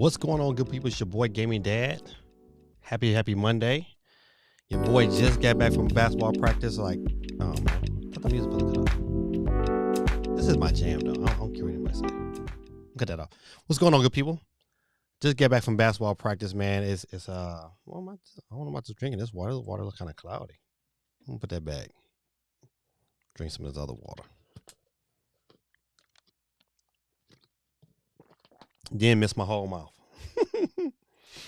What's going on, good people? It's your boy Gaming Dad. Happy Monday. Your boy just got back from basketball practice. Like, oh man, I thought the music was good. This is my jam though. I don't care what anybody say. Cut that off. What's going on, good people? Just get back from basketball practice, man. It's what am I don't know about just drinking this water. The water looks kind of cloudy. I'm gonna put that back. Drink some of this other water. Didn't miss my whole mouth.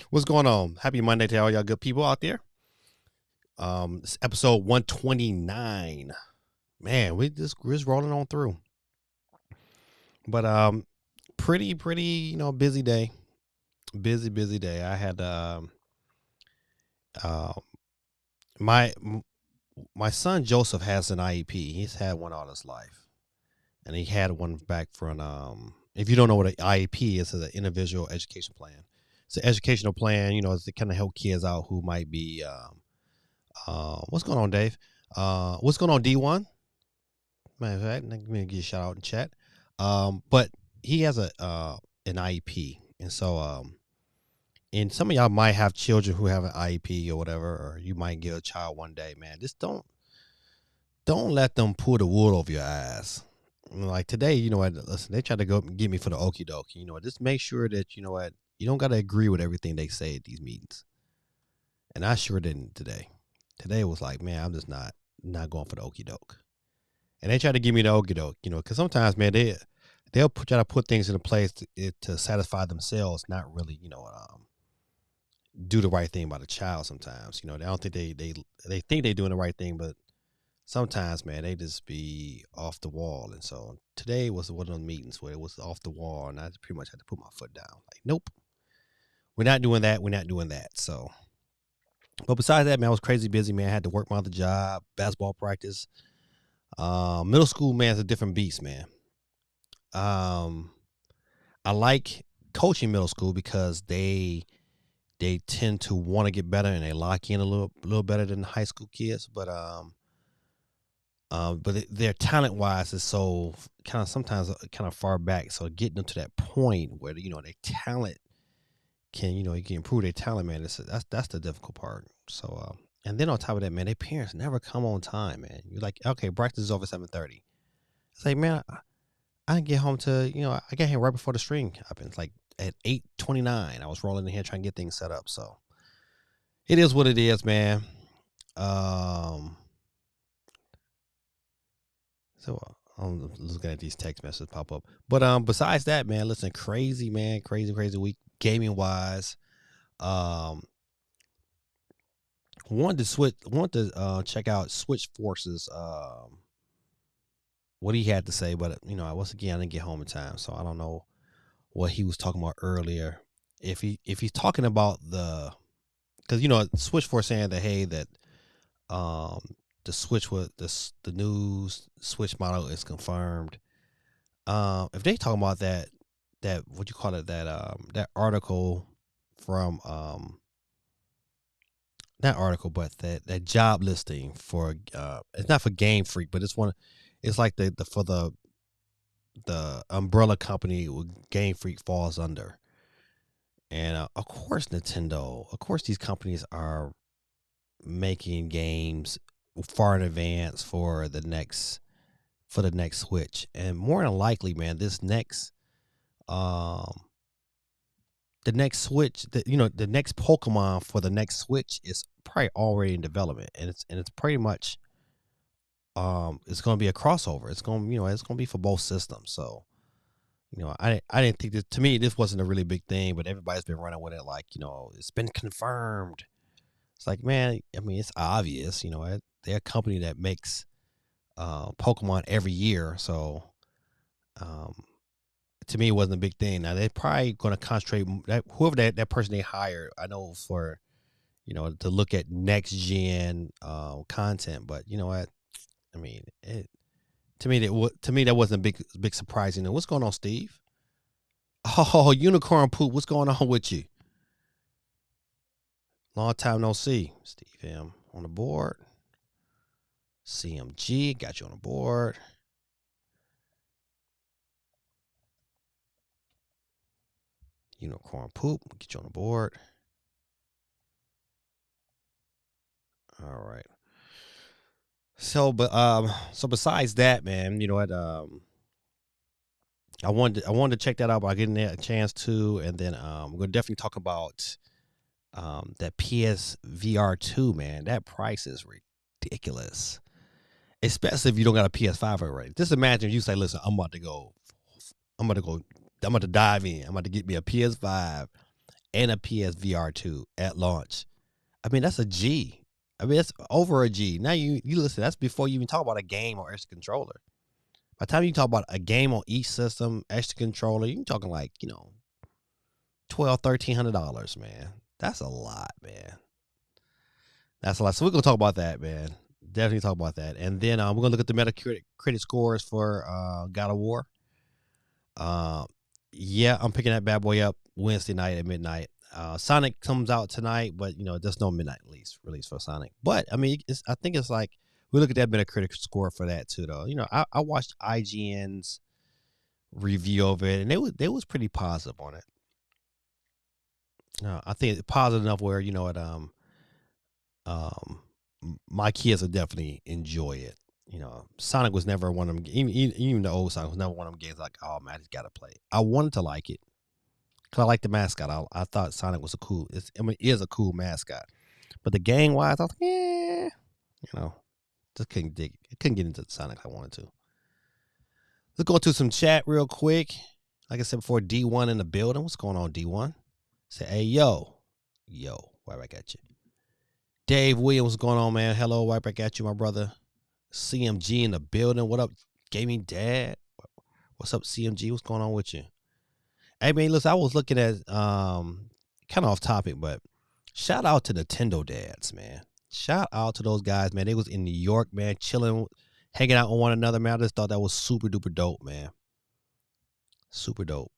What's going on? Happy Monday to all y'all good people out there. It's episode 129. Man, we're just rolling on through. But pretty, busy day. Busy day. I had my son Joseph has an IEP. He's had one all his life. And he had one back from if you don't know what an IEP is, it's an individual education plan. It's an educational plan, it's to kind of help kids out who might be what's going on, Dave? What's going on, D1? Matter of fact, let me give you a shout out in chat. But he has an IEP, and so and some of y'all might have children who have an IEP or whatever, or you might get a child one day, man. Just don't let them pull the wool over your eyes. Like today, listen, they tried to go get me for the okie doke. Just make sure that you don't got to agree with everything they say at these meetings. And I sure didn't today. Today was like, man, I'm just not going for the okie doke. And they try to give me the okie doke, because sometimes, man, they'll try to put things in place to satisfy themselves, not really, do the right thing by the child. Sometimes, they don't think they think they're doing the right thing, but sometimes, man, they just be off the wall. And so today was one of those meetings where it was off the wall, and I pretty much had to put my foot down. Like, nope, we're not doing that. We're not doing that. So. But besides that, man, I was crazy busy, man. I had to work my other job, basketball practice. Middle school, man, is a different beast, man. I like coaching middle school because they tend to want to get better and they lock in a little better than high school kids. But their talent wise is so kind of sometimes kind of far back. So getting them to that point where their talent can you can improve their talent, man. That's the difficult part. So and then on top of that, man, their parents never come on time, man. You're like, okay, practice is over 7:30. It's like, man, I get home to I get here right before the string happens, like at 8:29. I was rolling in here trying to get things set up. So it is what it is, man. So I'm looking at these text messages pop up. But besides that, man, listen, crazy week gaming wise. Wanted to check out Switch Force's what he had to say, but once again I didn't get home in time, so I don't know what he was talking about earlier. If he's talking about because Switch Force saying that hey that the Switch was the new Switch model is confirmed. If they talking about that what you call it that article from not article, but that job listing for it's not for Game Freak, but it's like the for the umbrella company Game Freak falls under. And of course Nintendo, of course these companies are making games far in advance for the next Switch. And more than likely, man, this next the next Switch, the next Pokemon for the next Switch is probably already in development, and it's pretty much it's going to be a crossover. It's going it's going to be for both systems. So I didn't think that, to me this wasn't a really big thing, but everybody's been running with it like it's been confirmed. It's like, man, I mean it's obvious. They're a company that makes Pokemon every year, so to me, it wasn't a big thing. Now they're probably going to concentrate whoever that person they hired. I know for to look at next gen content, but you know what? I mean, to me that wasn't a big surprise. What's going on, Steve? Oh, unicorn poop. What's going on with you? Long time no see, Steve M on the board. CMG got you on the board. Unicorn poop. Get you on the board. All right. So besides that, man, you know what? I wanted to check that out, but I didn't get a chance to. And then we're gonna definitely talk about that PSVR 2, man. That price is ridiculous, especially if you don't got a PS5 already. Just imagine if you say, "Listen, I'm about to go, I'm about to dive in. I'm about to get me a PS5 and a PSVR 2 at launch." I mean, that's a G. I mean, that's over a G. Now you listen. That's before you even talk about a game or extra controller. By the time you talk about a game on each system, extra controller, you're talking like $1,200, $1,300, man. That's a lot, man. That's a lot. So we're gonna talk about that, man. Definitely talk about that, and then we're gonna look at the Metacritic scores for God of War. Uh, yeah, I'm picking that bad boy up Wednesday night at midnight. Sonic comes out tonight, but there's no midnight release for Sonic. But I mean, I think it's like we look at that Metacritic score for that too, though. I watched IGN's review of it, and they was pretty positive on it. I think it's positive enough where um, my kids will definitely enjoy it. Sonic was never one of them. Even the old Sonic was never one of them games like, oh man, I just gotta play it. I wanted to like it because I like the mascot. I thought Sonic was is a cool mascot. But the game wise, I was like, yeah, just couldn't dig it. I couldn't get into the Sonic I wanted to. Let's go to some chat real quick. Like I said before, D1 in the building. What's going on, D1? Say, hey, yo, right back at you. Dave Williams, what's going on, man? Hello, right back at you, my brother. CMG in the building. What up, gaming dad? What's up, CMG? What's going on with you? Hey, man, listen, I was looking at kind of off topic, but shout out to Nintendo dads, man. Shout out to those guys, man. They was in New York, man, chilling, hanging out with one another, man. I just thought that was super duper dope, man. Super dope.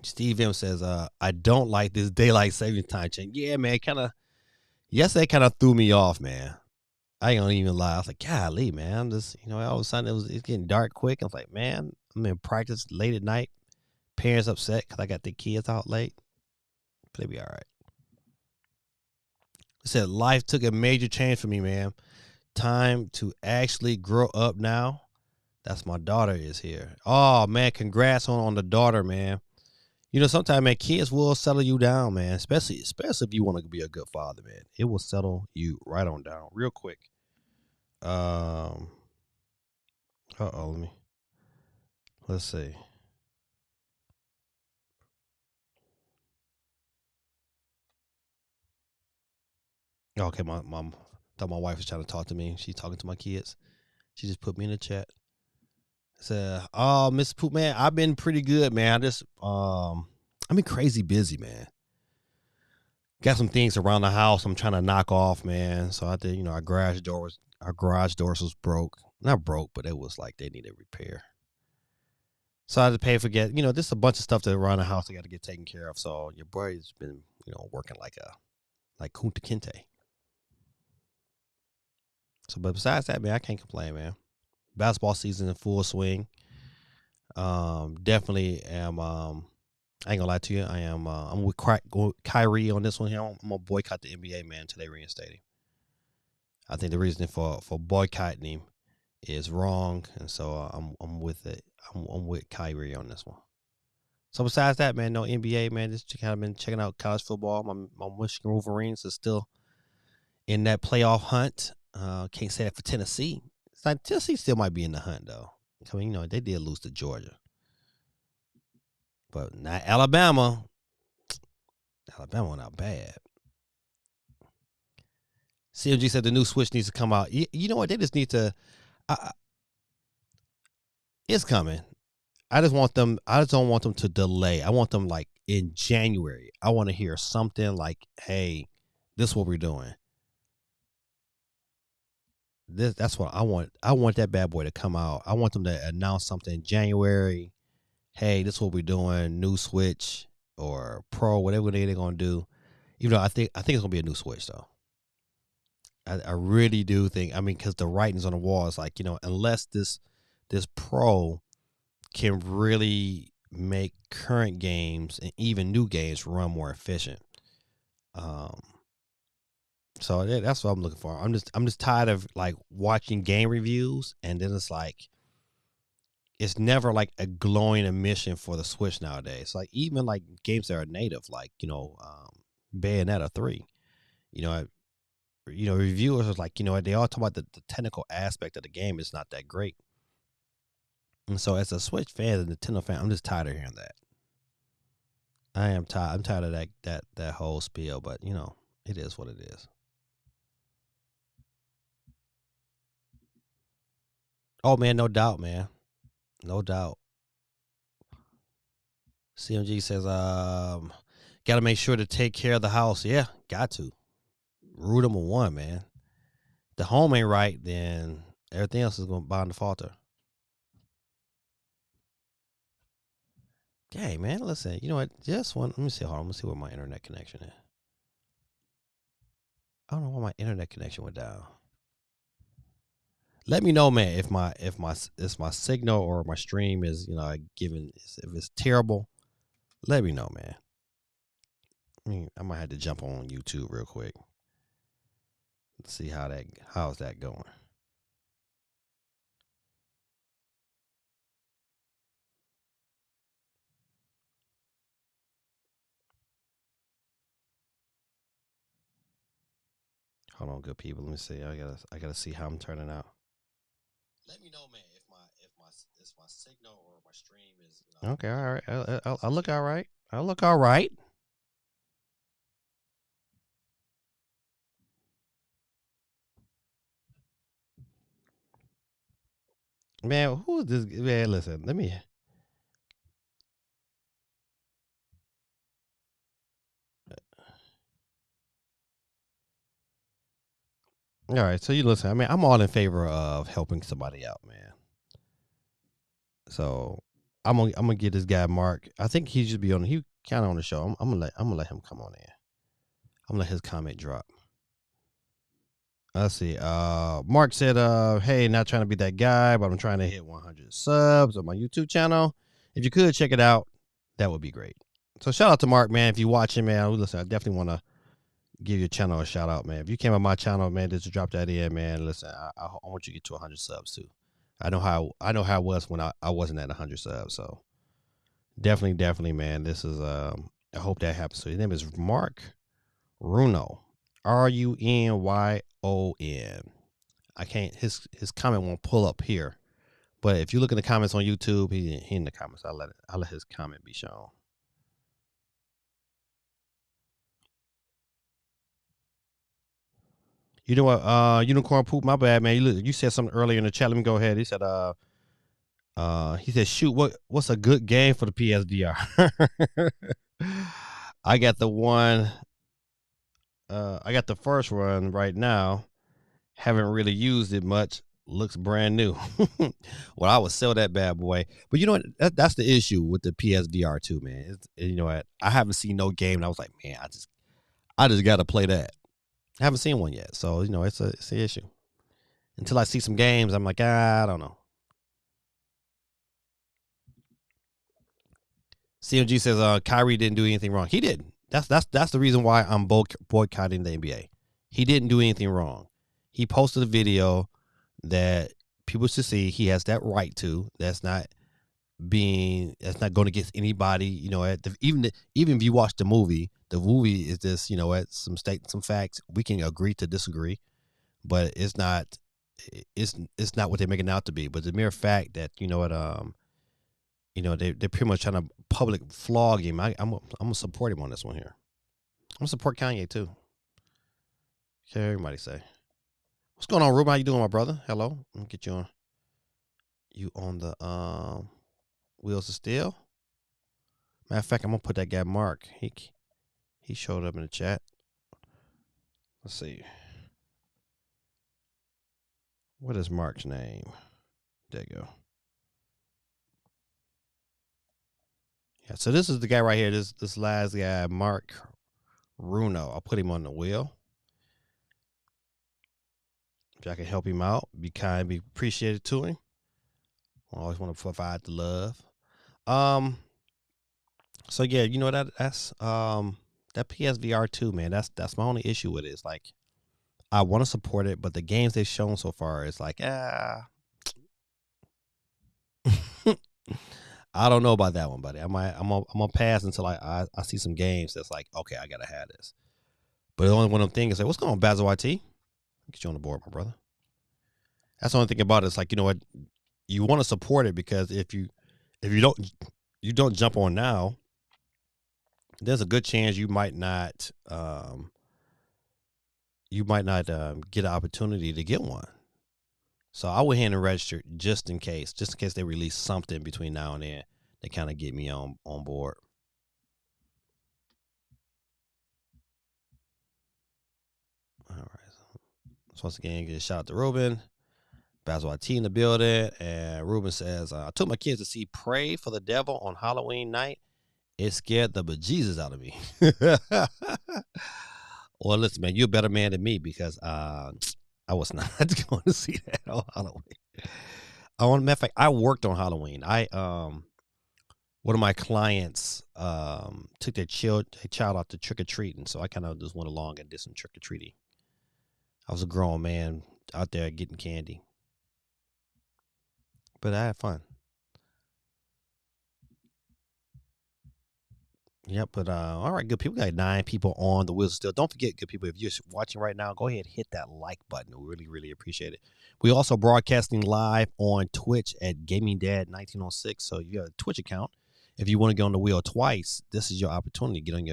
Steve M says, I don't like this daylight savings time change. Yeah, man, yesterday kind of threw me off, man. I ain't gonna even lie. I was like, golly, man. I'm just, all of a sudden it's getting dark quick. I was like, man, I'm in practice late at night. Parents upset because I got the kids out late. But they'll be all right. It said life took a major change for me, man. Time to actually grow up now. That's my daughter is here. Oh man, congrats on the daughter, man. Sometimes, man, kids will settle you down, man. Especially if you want to be a good father, man. It will settle you right on down, real quick. Let's see. Okay, my mom thought my wife was trying to talk to me. She's talking to my kids. She just put me in the chat. Said, "Oh, Miss Poop, man, I've been pretty good, man. I've been crazy busy, man. Got some things around the house I'm trying to knock off, man. So I did, our garage doors was broke. Not broke, but it was like they needed repair. So I had to pay for there's a bunch of stuff that around the house I got to get taken care of. So your boy's been, working like Kunta Kinte. So, but besides that, man, I can't complain, man. Basketball season in full swing. Definitely am. I ain't gonna lie to you. I am. I'm with Kyrie on this one here. I'm gonna boycott the NBA, man, until they reinstate him. I think the reason for boycotting him is wrong, and so I'm with it. I'm with Kyrie on this one. So besides that, man, no NBA, man. Just kind of been checking out college football. My Michigan Wolverines is still in that playoff hunt. Can't say that for Tennessee. It's like Tennessee still might be in the hunt though. I mean, they did lose to Georgia, but not Alabama. Alabama not bad. CMG said the new Switch needs to come out. You know what? They just need to. It's coming. I just don't want them to delay. I want them like in January. I want to hear something like, "Hey, this is what we're doing." That's what I want. I want that bad boy to come out. I want them to announce something in January. Hey, this is what we're doing. New Switch or Pro, whatever they're gonna do. Even though I think it's gonna be a new Switch though. I really do think. I mean, because the writing's on the wall. It's like unless this Pro can really make current games and even new games run more efficient. Um, so that's what I'm looking for. I'm just tired of like watching game reviews, and then it's like it's never like a glowing admission for the Switch nowadays. Like even like games that are native, like Bayonetta 3. You know, reviewers are like, they all talk about the technical aspect of the game is not that great. And so as a Switch fan, a Nintendo fan, I'm just tired of hearing that. I am tired. I'm tired of that whole spiel, but it is what it is. Oh man, no doubt, man. No doubt. CMG says, gotta make sure to take care of the house. Yeah, got to. Rule number one, man. The home ain't right, then everything else is gonna bound to falter. Dang, man, listen, you know what? Just one. Let me see. Hold on. Let me see where my internet connection is. I don't know why my internet connection went down. Let me know, man, if my signal or my stream is given if it's terrible. Let me know, man. I might have to jump on YouTube real quick. Let's see how's that going. Hold on, good people. Let me see. I gotta see how I'm turning out. Let me know, man, if my signal or my stream is. Okay, all right. I'll look all right. I'll look all right. Man, who is this? Man, listen. Let me. All right, so you listen. I mean, I'm all in favor of helping somebody out, man. So I'm gonna get this guy Mark. I think he should be on. He kind of on the show. I'm gonna let him come on in. I'm gonna let his comment drop. Let's see. Mark said, "Hey, not trying to be that guy, but I'm trying to hit 100 subs on my YouTube channel. If you could check it out, that would be great." So shout out to Mark, man. If you're watching, man, listen, I definitely want to give your channel a shout out, man. If you came on my channel, man, just drop that in, man. Listen, I want you to get to 100 subs too. I know how it was when I wasn't at 100 subs. So definitely, man. This is I hope that happens. So his name is Mark Runo, RUNYON. I can't. His comment won't pull up here, but if you look in the comments on YouTube, he in the comments. I'll let his comment be shown. You know what? Unicorn poop. My bad, man. You said something earlier in the chat. Let me go ahead. He said, shoot, what's a good game for the PSVR? I got the one. I got the first one right now. Haven't really used it much. Looks brand new. Well, I would sell that bad boy. But you know what? That's the issue with the PSVR too, man. You know what? I haven't seen no game, and I was like, man, I just got to play that. I haven't seen one yet, so it's an issue. Until I see some games, I'm like, I don't know. CMG says Kyrie didn't do anything wrong. He didn't. That's the reason why I'm boycotting the NBA. He didn't do anything wrong. He posted a video that people should see. He has that right to. That's not going against anybody. Even if you watch the movie is just at some facts. We can agree to disagree, but it's not what they're making it out to be. But the mere fact that they're pretty much trying to public flog him. I'm gonna support him on this one here. I'm gonna support Kanye too. Okay, everybody say, what's going on, Ruben? How you doing, my brother? Hello. Let me get you on the wheels of steel. Matter of fact, I'm gonna put that guy Mark. He showed up in the chat. Let's see. What is Mark's name? There you go. Yeah, so this is the guy right here. This last guy, Mark Runo. I'll put him on the wheel. If I can help him out, be kind, be appreciated to him. I always want to provide the love. So yeah, you know that's that PSVR 2, man. That's my only issue with it. It's like I want to support it, but the games they've shown so far is like I don't know about that one, buddy. I'm gonna pass until I see some games that's like, okay, I gotta have this. But the only one I'm thinking is like, what's going on, Basil YT? Get you on the board, my brother. That's the only thing about it. It's like, you know what, you want to support it because if you don't jump on now, there's a good chance you might not get an opportunity to get one. So I went ahead and registered just in case they release something between now and then to kind of get me on board. All right. So once again, get a shout out to Ruben. Basil YT in the building. And Ruben says, I took my kids to see Pray for the Devil on Halloween night. It scared the bejesus out of me. Well, listen, man, you're a better man than me because I was not going to see that on Halloween. Matter of fact, I worked on Halloween. One of my clients took their child out to trick or treating, so I kind of just went along and did some trick or treating. I was a grown man out there getting candy, but I had fun. Yep, but all right, good people. We got 9 people on the wheel still. Don't forget, good people, if you're watching right now, go ahead and hit that like button. We really, really appreciate it. We also broadcasting live on Twitch at Gaming Dad 1906. So if you have a Twitch account, if you want to get on the wheel twice, this is your opportunity. Get on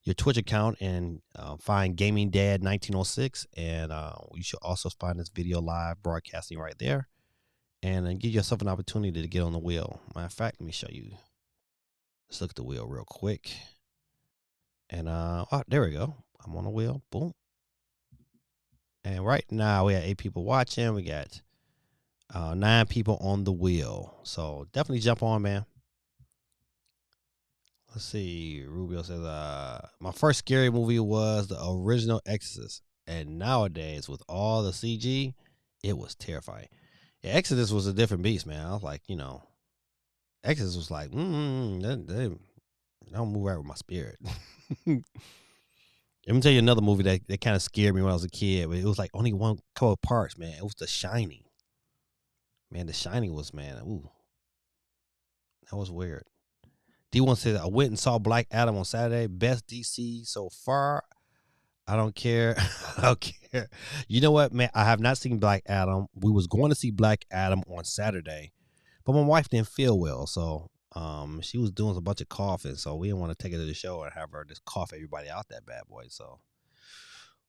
your Twitch account and find Gaming Dad 1906, and you should also find this video live broadcasting right there, and give yourself an opportunity to get on the wheel. Matter of fact, let me show you. Let's look at the wheel real quick. And there we go. I'm on the wheel. Boom. And right now we have 8 people watching. We got 9 people on the wheel. So definitely jump on, man. Let's see. Rubio says, my first scary movie was the original Exorcist. And nowadays, with all the CG, it was terrifying. Yeah, Exodus was a different beast, man. I was like, Exodus was like, they don't move right with my spirit. Let me tell you another movie that kind of scared me when I was a kid. But it was like only one couple of parts, man. It was The Shining. Man, The Shining was, man, ooh, that was weird. D1 said, I went and saw Black Adam on Saturday. Best DC so far. I don't care. I don't care. You know what, man? I have not seen Black Adam. We was going to see Black Adam on Saturday, but my wife didn't feel well, so she was doing a bunch of coughing, so we didn't want to take her to the show and have her just cough everybody out that bad boy. So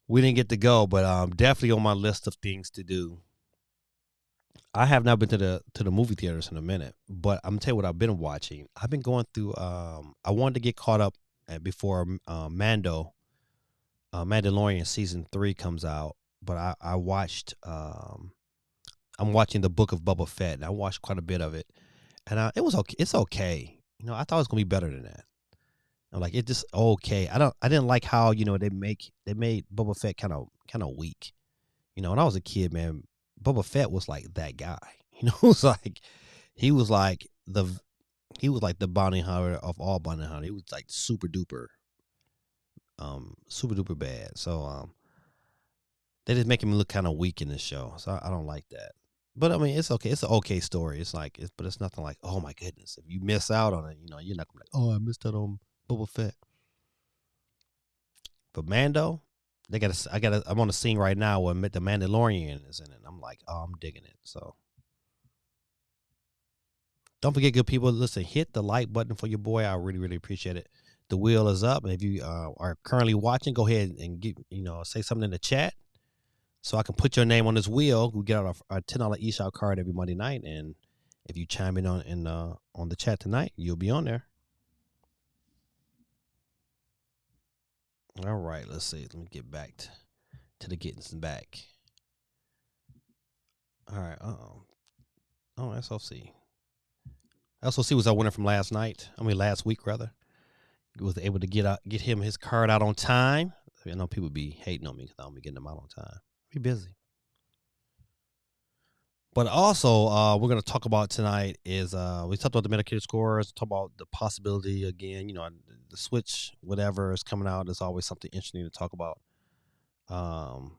we didn't get to go, but definitely on my list of things to do. I have not been to the movie theaters in a minute, but I'm gonna tell you what I've been watching. I've been going through. I wanted to get caught up before Mandalorian season 3 comes out, but I watched. I'm watching the Book of Boba Fett, and I watched quite a bit of it, and it was okay. It's okay. I thought it was gonna be better than that. I'm like, it's just okay. I didn't like how they made Boba Fett kind of weak. When I was a kid, man, Boba Fett was like that guy. It was like he was like the bounty hunter of all bounty hunters. He was like super duper bad. So they just making me look kind of weak in this show. So I don't like that. But I mean, it's okay. It's an okay story. But it's nothing like, oh my goodness, if you miss out on it, you're not gonna be like, oh, I missed out on Boba Fett. But Mando, I'm on the scene right now where the Mandalorian is in it. I'm like, oh, I'm digging it. So don't forget, good people, listen, hit the like button for your boy. I really, really appreciate it. The wheel is up. And if you are currently watching, go ahead and say something in the chat so I can put your name on this wheel. We get out our $10 eShop card every Monday night. And if you chime in on the chat tonight, you'll be on there. All right, let's see. Let me get back to the getting back. All right. Oh, SOC. SOC was our winner from last week rather. He was able to get him his card out on time. I know people be hating on me because I don't be getting them out on time. Be busy. But also, we're gonna talk about tonight is we talked about the Metacritic scores, talk about the possibility again. The Switch, whatever is coming out, is always something interesting to talk about. Um,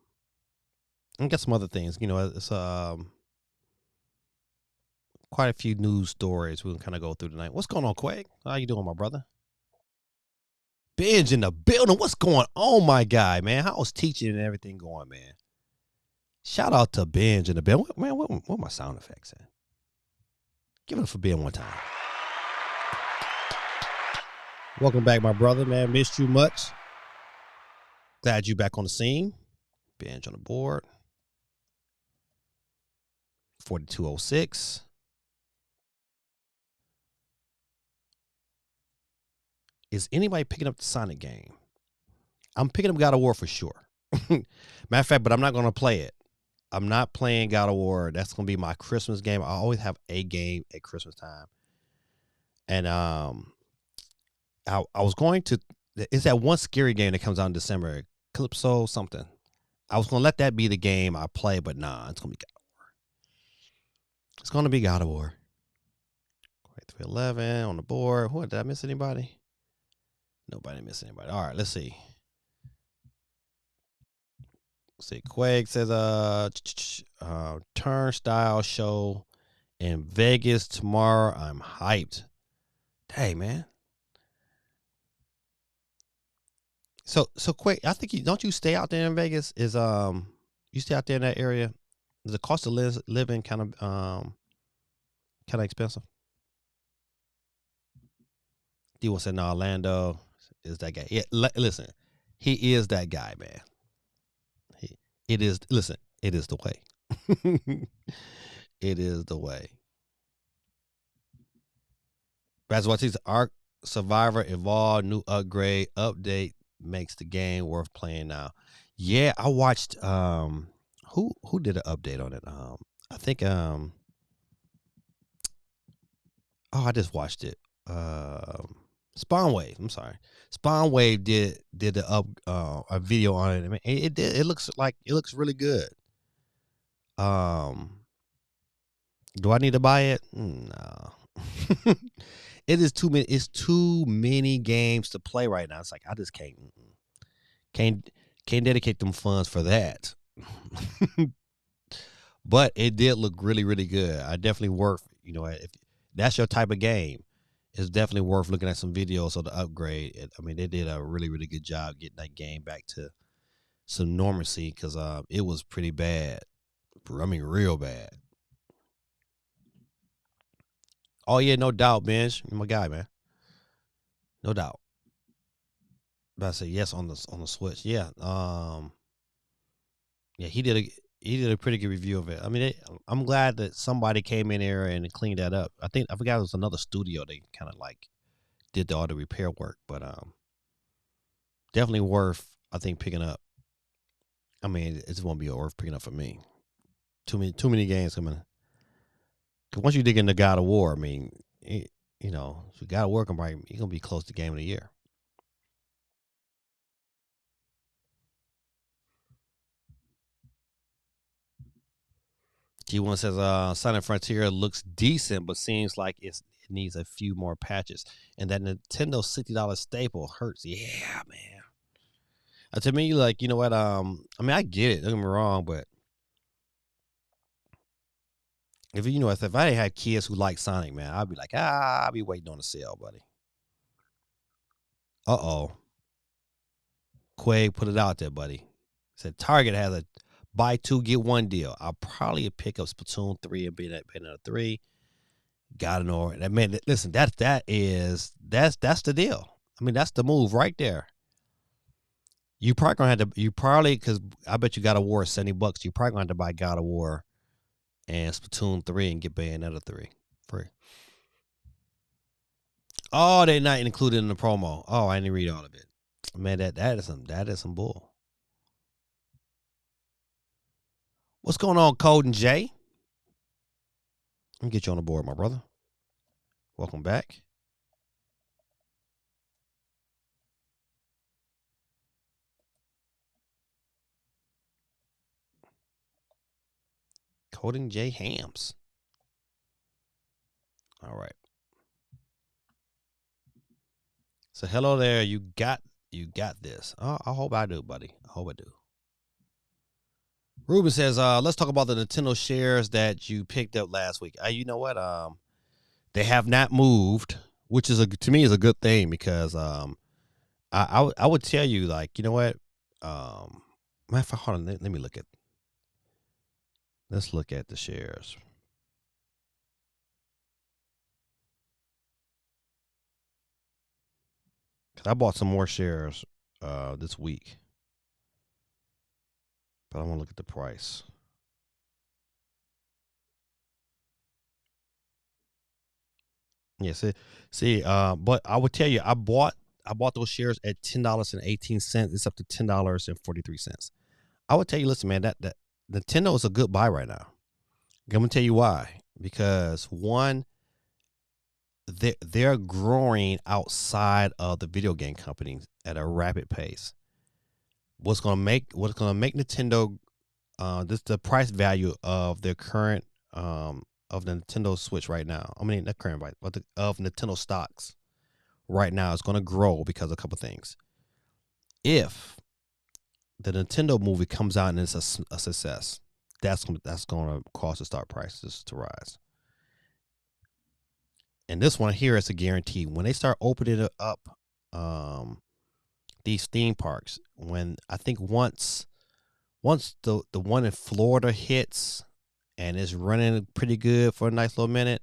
and get some other things. It's quite a few news stories we can kind of go through tonight. What's going on, Quake? How you doing, my brother? Binge in the building. What's going on, my guy, man? How's teaching and everything going, man? Shout out to Binge in the building. Man, what my sound effects at? Give it up for being one time. Welcome back, my brother, man. Missed you much. Glad you back on the scene. Binge on the board. 4206. Is anybody picking up the Sonic game? I'm picking up God of War for sure. Matter of fact, but I'm not going to play it. I'm not playing God of War. That's going to be my Christmas game. I always have a game at Christmas time. And I was going to. It's that one scary game that comes out in December, Calypso something. I was going to let that be the game I play, but nah, it's going to be God of War. It's going to be God of War. 311 on the board. What, did I miss anybody? Nobody missed anybody. All right, let's see. See, Quake says turnstile show in Vegas tomorrow. I'm hyped. Hey, man. So Quake, I think don't you stay out there in Vegas? You stay out there in that area? Is the cost of living kind of expensive? D was in Orlando. Is that guy? Yeah, listen, he is that guy, man. It is. Listen, it is the way. It is the way. That's what he's Ark Survivor Evolved new update makes the game worth playing now. Yeah, I watched who did an update on it? I think I just watched it. Spawn Wave, I'm sorry. Spawn Wave did the a video on it. I mean, it looks really good. Um do I need to buy it? No. It is too many. It's too many games to play right now. It's like I just can't can't dedicate them funds for that. But it did look really really good. I definitely worth if that's your type of game, it's definitely worth looking at some videos of the upgrade. I mean, they did a really really good job getting that game back to some normalcy because it was pretty bad. I mean, real bad. Oh yeah, no doubt, Benj. You're my guy, man. No doubt. But I say yes on the Switch. Yeah. Yeah, he did a pretty good review of it. I mean, I'm glad that somebody came in there and cleaned that up. I forgot it was another studio. They kind of like did all the repair work, but definitely worth I think picking up. I mean, it just won't be worth picking up for me. Too many games coming. Cause once you dig into God of War, I mean, so God of War can probably you're gonna be close to game of the year. G1 says Silent Frontier looks decent, but seems like it needs a few more patches. And that Nintendo $60 staple hurts. Yeah, man. To me, like, you know what? I mean, I get it. Don't get me wrong, but if I had kids who like Sonic, man, I'd be like, I'll be waiting on the sale, buddy. Uh-oh. Quay put it out there, buddy. Said Target has a buy two, get one deal. I'll probably pick up Splatoon 3 and be that Bayonetta 3. Gotta know that, man. Listen, that's the deal. I mean, that's the move right there. You probably gonna have to. You probably because I bet you got a War $70. You probably gonna have to buy God of War and Splatoon 3 and get Bayonetta 3 free. Oh, they're not included in the promo. Oh, I didn't read all of it. Man, that is some bull. What's going on, Code and Jay? Let me get you on the board, my brother. Welcome back. Coding J Hams. All right. So hello there. You got this. Oh, I hope I do, buddy. I hope I do. Ruben says, let's talk about the Nintendo shares that you picked up last week. You know what? They have not moved, which is to me is a good thing because I would tell you, like, you know what? Matter of fact, hold on, let me look at. Let's look at the shares. Cause I bought some more shares this week, but I want to look at the price. Yeah, but I would tell you, I bought those shares at $10.18. It's up to $10.43. I would tell you, listen, man, that Nintendo is a good buy right now. I'm gonna tell you why. Because one, they're growing outside of the video game companies at a rapid pace. What's gonna make Nintendo this the price value of their current of the Nintendo Switch right now. I mean, not current, but of Nintendo stocks right now is going to grow because of a couple things. If the Nintendo movie comes out and it's a success, that's going to cause the stock prices to rise. And this one here is a guarantee. When they start opening up these theme parks, when I think once the one in Florida hits and it's running pretty good for a nice little minute,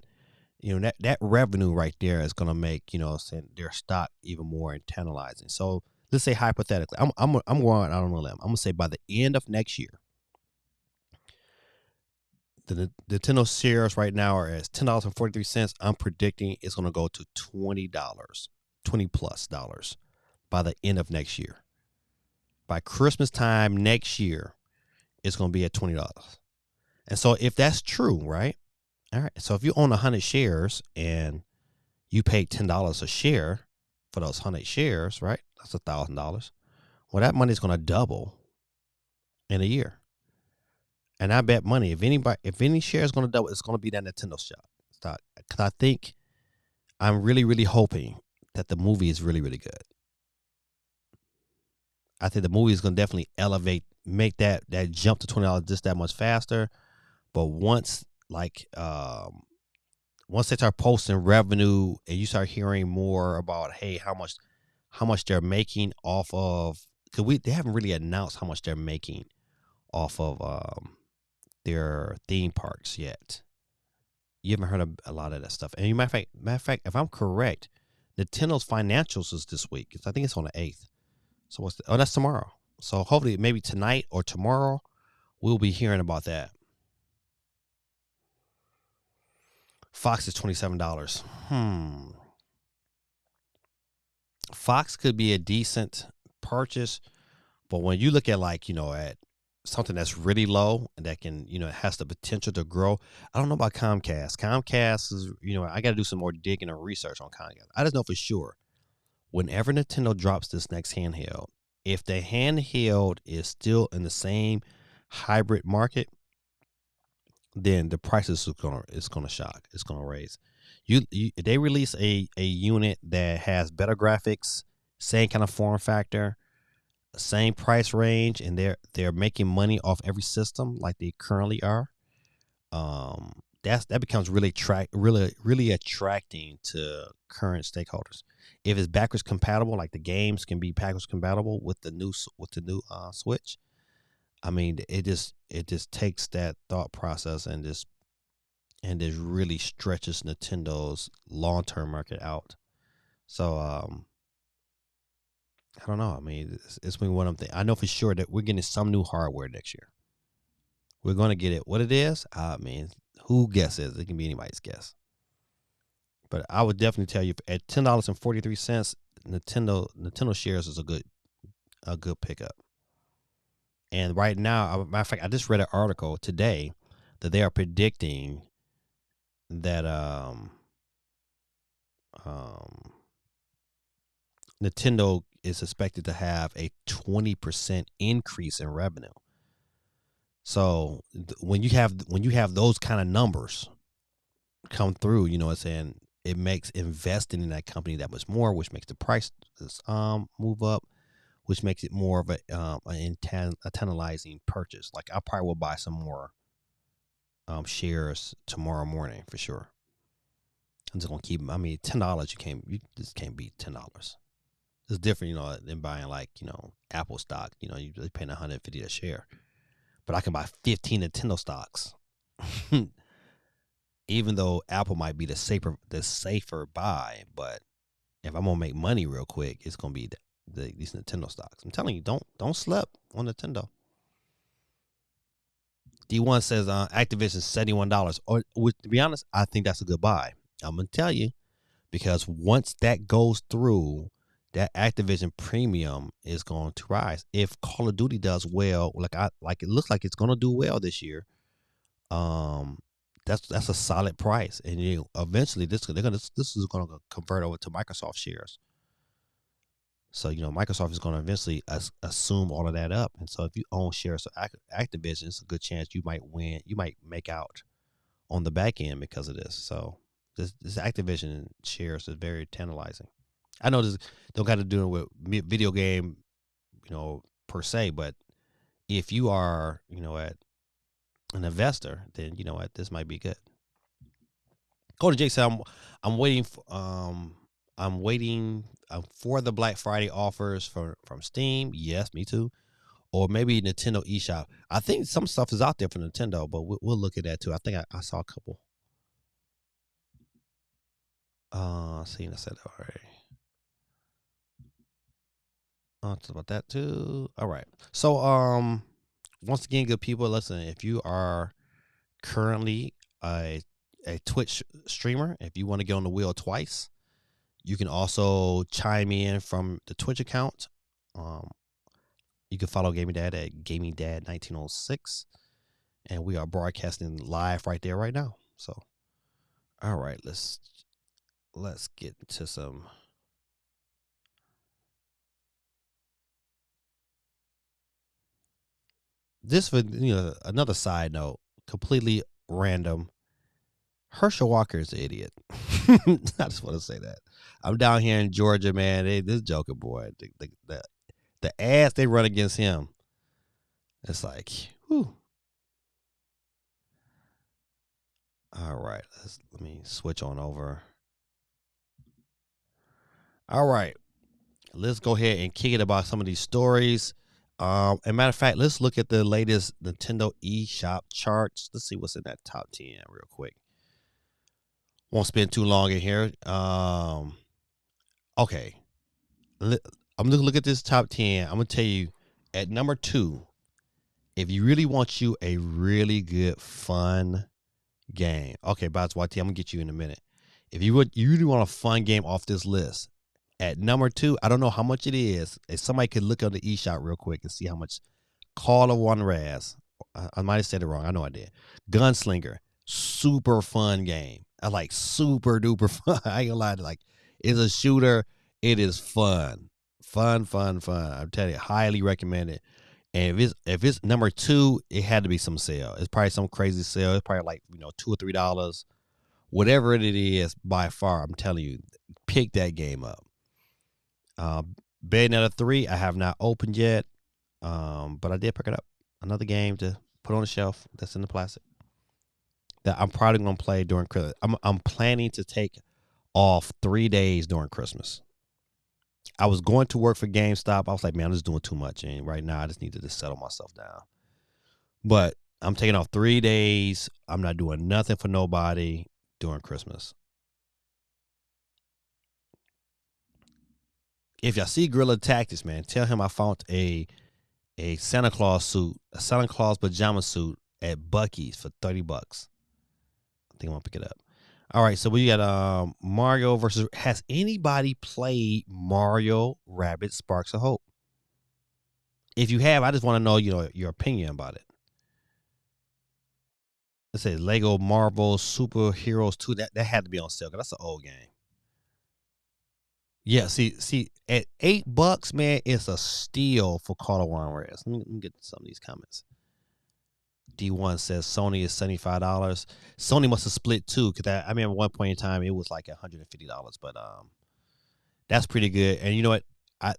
you know, that revenue right there is going to make, their stock even more tantalizing. So let's say hypothetically, I'm going out on a limb. I'm going to say by the end of next year, the Nintendo shares right now are at $10.43. I'm predicting it's going to go to $20 by the end of next year. By Christmas time next year, it's going to be at $20. And so if that's true, right? All right. So if you own 100 shares and you paid $10 a share for those 100 shares, right? That's $1,000. Well, that money is going to double in a year. And I bet money if any share is going to double, it's going to be that Nintendo stock. Because I think I'm really, really hoping that the movie is really, really good. I think the movie is going to definitely make that jump to $20 just that much faster. But once they start posting revenue and you start hearing more about, hey, how much they're making off of, because they haven't really announced how much they're making off of their theme parks yet. You haven't heard of a lot of that stuff. And matter of fact, if I'm correct, Nintendo's financials is this week. I think it's on the 8th. So that's tomorrow. So hopefully maybe tonight or tomorrow we'll be hearing about that. Fox is $27. Fox could be a decent purchase, but when you look at at something that's really low and that can, has the potential to grow. I don't know about Comcast. Comcast is, I got to do some more digging and research on Comcast. I just know for sure, whenever Nintendo drops this next handheld, if the handheld is still in the same hybrid market, then the prices is gonna shock. It's gonna raise. They release a unit that has better graphics, same kind of form factor, same price range, and they're making money off every system like they currently are. That becomes really attracting to current stakeholders. If it's backwards compatible, like the games can be backwards compatible with the new Switch. I mean, it just takes that thought process and just really stretches Nintendo's long-term market out. So I don't know. I mean, it's been one of them. I know for sure that we're getting some new hardware next year. We're going to get it. What it is, I mean, who guesses? It can be anybody's guess. But I would definitely tell you at $10.43, Nintendo shares is a good pickup. And right now, matter of fact, I just read an article today that they are predicting that Nintendo is expected to have a 20% increase in revenue. So when you have those kind of numbers come through, you know what I'm saying, it makes investing in that company that much more, which makes the price move up, which makes it more of a tantalizing purchase. Like I probably will buy some more shares tomorrow morning for sure. I'm just gonna keep them. I mean, $10 you just can't beat $10. It's different, than buying like Apple stock. You're paying $150 a share, but I can buy 15 Nintendo stocks. Even though Apple might be the safer buy, but if I'm gonna make money real quick, it's gonna be these Nintendo stocks. I'm telling you, don't sleep on Nintendo. D1 says Activision $71. Or to be honest, I think that's a good buy. I'm gonna tell you because once that goes through, that Activision premium is going to rise. If Call of Duty does well, like it looks like it's gonna do well this year, um, that's a solid price, and eventually this is gonna convert over to Microsoft shares. So Microsoft is going to eventually assume all of that up, and so if you own shares of Activision, it's a good chance you might win. You might make out on the back end because of this. So this Activision shares is very tantalizing. I know this don't got to do with video game, per se, but if you are, at an investor, then you know what, this might be good. Go to Jake said, I'm waiting for for the Black Friday offers from Steam. Yes, me too. Or maybe Nintendo eShop. I think some stuff is out there for Nintendo, but we'll look at that too. I think I saw a couple. Seen I said that already. Talk about that too. All right. So once again, good people, listen. If you are currently a Twitch streamer, if you want to get on the wheel twice, you can also chime in from the Twitch account. You can follow Gaming Dad at Gaming Dad 1906, and we are broadcasting live right there right now. So, all right, let's get into some. This for another side note, completely random. Herschel Walker is an idiot. I just want to say that. I'm down here in Georgia, man. This Joker boy, the ass they run against him. It's like, whew. All right, let me switch on over. All right, let's go ahead and kick it about some of these stories. As matter of fact, let's look at the latest Nintendo eShop charts. Let's see what's in that top 10 real quick. Won't spend too long in here. Okay, I'm gonna look at this top 10. I'm gonna tell you at number 2. If you really want you a really good fun game, okay, Bots YT, I'm gonna get you in a minute. If you really want a fun game off this list, at number 2, I don't know how much it is. If somebody could look on the eShop real quick and see how much Call of Juarez. I might have said it wrong. I know I did. Gunslinger, super fun game. I like super duper fun. I ain't gonna lie. Like, it's a shooter. It is fun. Fun. I'm telling you, highly recommend it. And if it's number 2, it had to be some sale. It's probably some crazy sale. It's probably like $2 or $3, whatever it is. By far, I'm telling you, pick that game up. Bayonetta 3, I have not opened yet, but I did pick it up. Another game to put on the shelf that's in the plastic that I'm probably gonna play during Christmas. I'm planning to take off 3 days during Christmas. I was going to work for GameStop. I was like, man, I'm just doing too much, and right now I just need to just settle myself down. But I'm taking off 3 days. I'm not doing nothing for nobody during Christmas. If y'all see Gorilla Tactics, man, tell him I found a Santa Claus suit, a Santa Claus pajama suit at Buc-ee's for $30. I think I'm gonna pick it up. All right, so we got Mario versus. Has anybody played Mario Rabbids Sparks of Hope? If you have, I just want to know your opinion about it. Let's say Lego Marvel Superheroes 2. That had to be on sale because that's an old game. Yeah, see, at $8, man, it's a steal for Call of Juarez. Let me get some of these comments. D1 says Sony is $75. Sony must have split too, because I mean, at one point in time it was like $150, but that's pretty good. And you know what?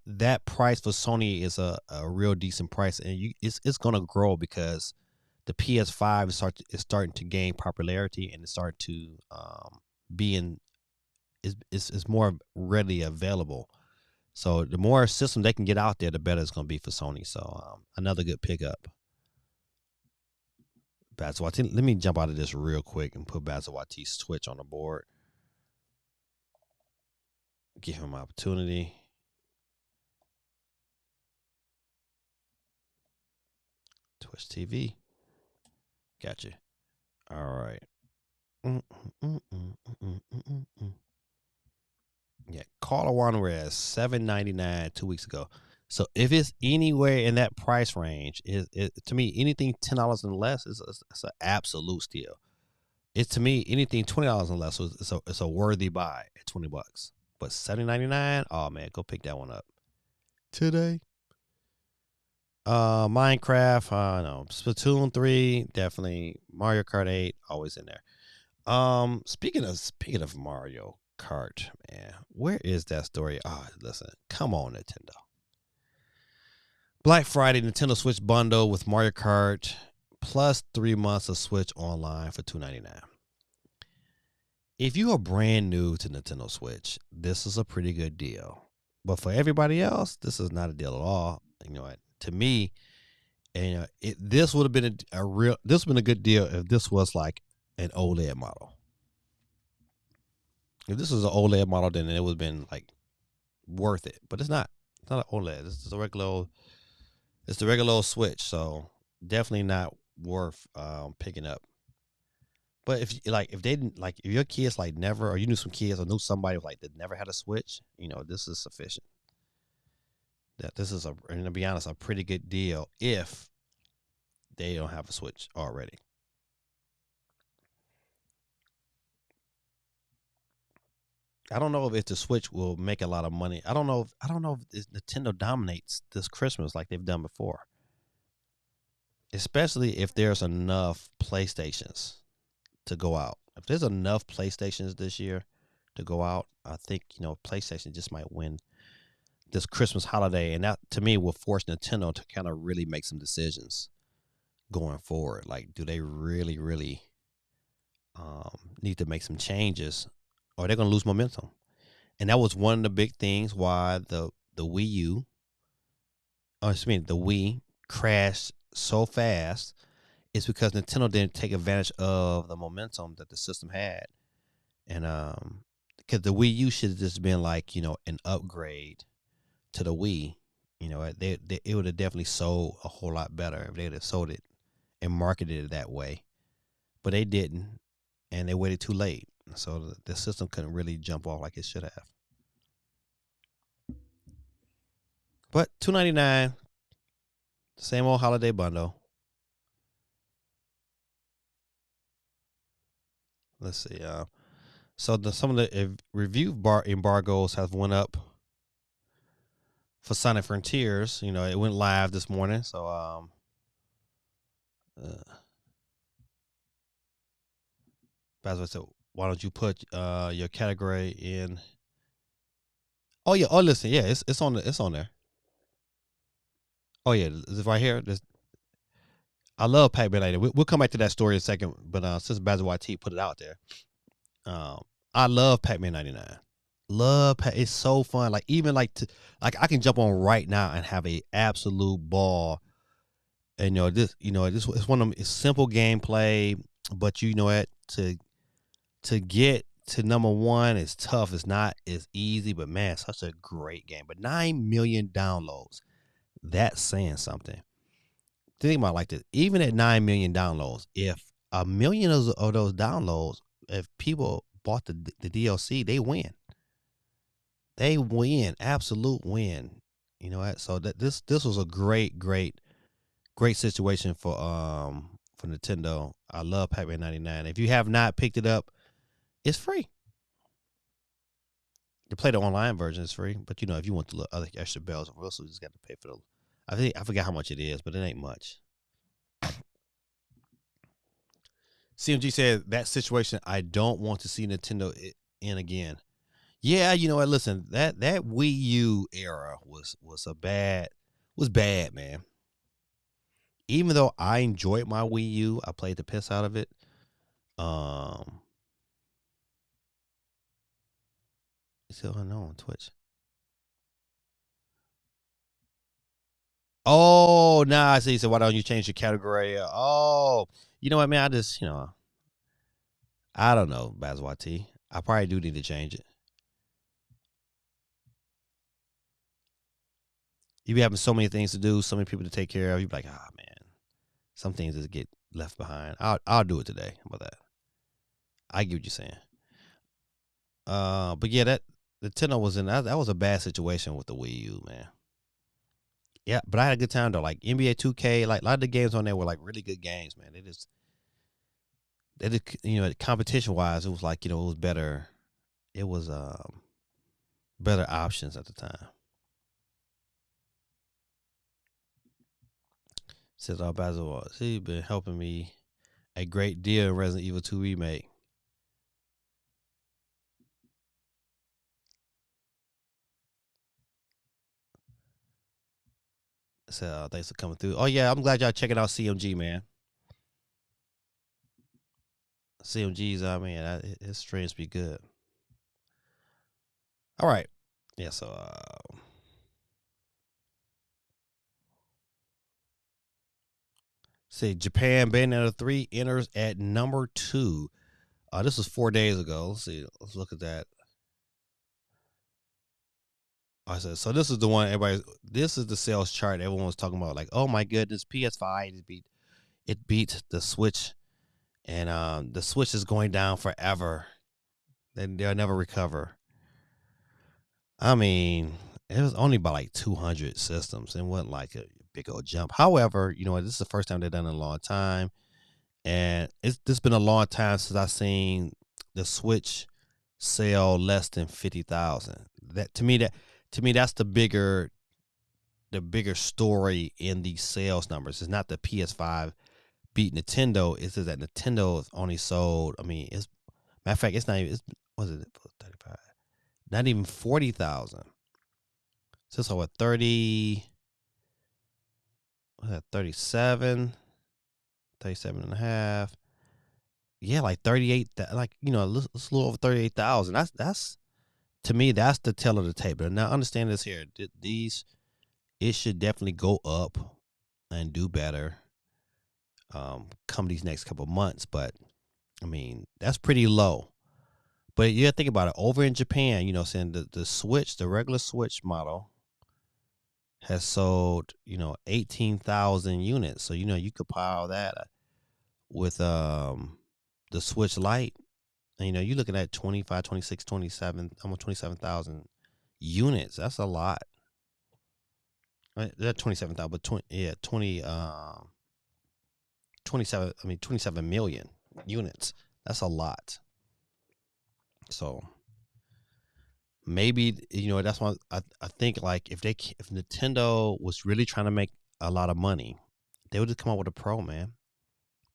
That price for Sony is a real decent price, and it's gonna grow because the PS5 is starting to gain popularity, and it's starting to be in is more readily available. So the more systems they can get out there, the better it's gonna be for Sony. So another good pickup. Bazawati. Let me jump out of this real quick and put Bazawati's Twitch on the board. Give him an opportunity. Twitch TV. Gotcha. All right. Yeah, Carla Warner is $7.99 2 weeks ago. So if it's anywhere in that price range, to me anything $10 and less is an absolute steal. It's to me anything $20 and less is it's a worthy buy at $20. But $7.99, oh man, go pick that one up today. Minecraft, no, Splatoon 3, definitely. Mario Kart 8, always in there. Speaking of Mario Kart, man, where is that story? Oh, listen, come on, Nintendo. Black Friday, Nintendo Switch bundle with Mario Kart plus 3 months of Switch online for $2.99. If you are brand new to Nintendo Switch, this is a pretty good deal. But for everybody else, this is not a deal at all. You know what? To me, and this would have been this would have been a good deal if this was like an OLED model. If this was an OLED model, then it would have been like worth it. But it's not. It's not an OLED. It's a regular. It's the regular old Switch. So definitely not worth picking up. But if they didn't like, if your kids like never, or you knew some kids or knew somebody like that never had a Switch, this is sufficient. That this is and to be honest, a pretty good deal if they don't have a Switch already. I don't know if the Switch will make a lot of money. I don't know if Nintendo dominates this Christmas like they've done before. Especially if there's enough PlayStations to go out. If there's enough PlayStations this year to go out, I think, PlayStation just might win this Christmas holiday. And that, to me, will force Nintendo to kind of really make some decisions going forward. Like, do they really, really need to make some changes, or they're going to lose momentum? And that was one of the big things why the Wii U, the Wii crashed so fast. Is because Nintendo didn't take advantage of the momentum that the system had. And because the Wii U should have just been like, an upgrade to the Wii. It would have definitely sold a whole lot better if they'd have sold it and marketed it that way. But they didn't, and they waited too late. So the system couldn't really jump off like it should have. But $2.99, same old holiday bundle. Let's see. So some of the review embargoes have went up for Sonic Frontiers. It went live this morning. So Basil said, "Why don't you put your category in?" Oh yeah. Oh listen, yeah, it's on there. Oh yeah, it's right here. I love Pac-Man 99. We'll come back to that story in a second. But since Basil YT put it out there, I love Pac-Man 99. It's so fun. Like even like I can jump on right now and have a absolute ball. And this it's one of them. It's simple gameplay, but to get to number one is tough. It's not as easy, but man, such a great game. But 9 million downloads, that's saying something. Think about it like this: even at 9 million downloads, if a million of those downloads, if people bought the DLC, they win. They win, absolute win. So that this was a great situation for Nintendo. I love Pac-Man 99. If you have not picked it up, it's free. You play the online version, it's free. But if you want the other extra bells and whistles, you just got to pay for the. I forgot how much it is, but it ain't much. CMG said that situation I don't want to see Nintendo in again. Yeah, you know what? Listen, that Wii U era was bad, man. Even though I enjoyed my Wii U, I played the piss out of it. Um, it's still unknown on Twitch. Oh, nah. I see. So why don't you change your category? Oh, you know what, man? I just, I don't know, Bazwati. I probably do need to change it. You be having so many things to do, so many people to take care of. You be like, ah, man, some things just get left behind. I'll do it today. How about that? I get what you're saying. But yeah, that Nintendo was in that was a bad situation with the Wii U, man. Yeah, but I had a good time though. Like NBA 2K, like a lot of the games on there were like really good games, man. They did, competition wise, it was like it was better. It was better options at the time. Says Basil, see, been helping me a great deal in Resident Evil 2 remake. So thanks for coming through. Oh yeah, I'm glad y'all checking out CMG, man. CMG's, I mean, his streams be good. All right, yeah. So say Japan Bayonetta 3 enters at number 2. This was 4 days ago. Let's see. Let's look at that. I said so. This is the one everybody. This is the sales chart everyone was talking about. Like, oh my goodness, PS5 it beat the Switch, and the Switch is going down forever. They'll never recover. I mean, it was only by like 200 systems. It wasn't like a big old jump. However, this is the first time they've done it in a long time, and it's been a long time since I've seen the Switch sell less than 50,000. To me that's the bigger story in these sales numbers. It's not the PS5 beat Nintendo. It's just that Nintendo has only sold. I mean, it's matter of fact, it's not even. It's was it 35? Not even 40,000. So it's over 30. What's that? 37, 37 and a half. Yeah, like 38. Like it's a little over 38,000. That's to me. That's the tale of the tape. But now understand this here. These it should definitely go up and do better. Come these next couple months, but I mean that's pretty low. But you got to think about it. Over in Japan, saying the Switch, the regular Switch model, has sold 18,000 units. So you could pile that with the Switch Lite, and you're looking at 25, 26, 27, almost 27,000 units. That's a lot. Right? That 27,000, but 27. I mean 27 million units. That's a lot. So maybe that's why I think like if Nintendo was really trying to make a lot of money, they would just come up with a Pro, man.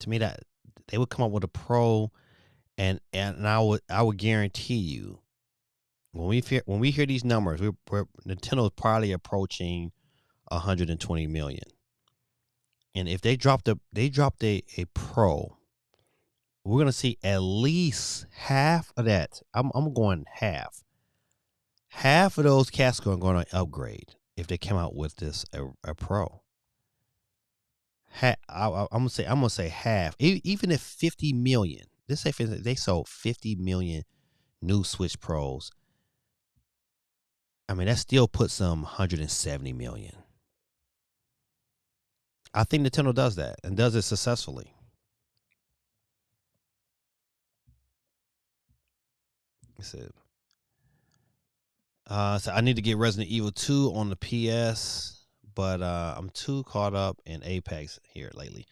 To me, that they would come up with a Pro, and I would guarantee you when we hear these numbers, Nintendo is probably approaching 120 million. And if they dropped a Pro, we're gonna see at least half of that. I'm going half. Half of those cats are going to upgrade if they come out with this a Pro. I'm gonna say half. Even if 50 million, let's say they sold 50 million new Switch Pros. I mean that still puts them 170 million. I think Nintendo does that and does it successfully. So I need to get Resident Evil 2 on the PS, but I'm too caught up in Apex here lately.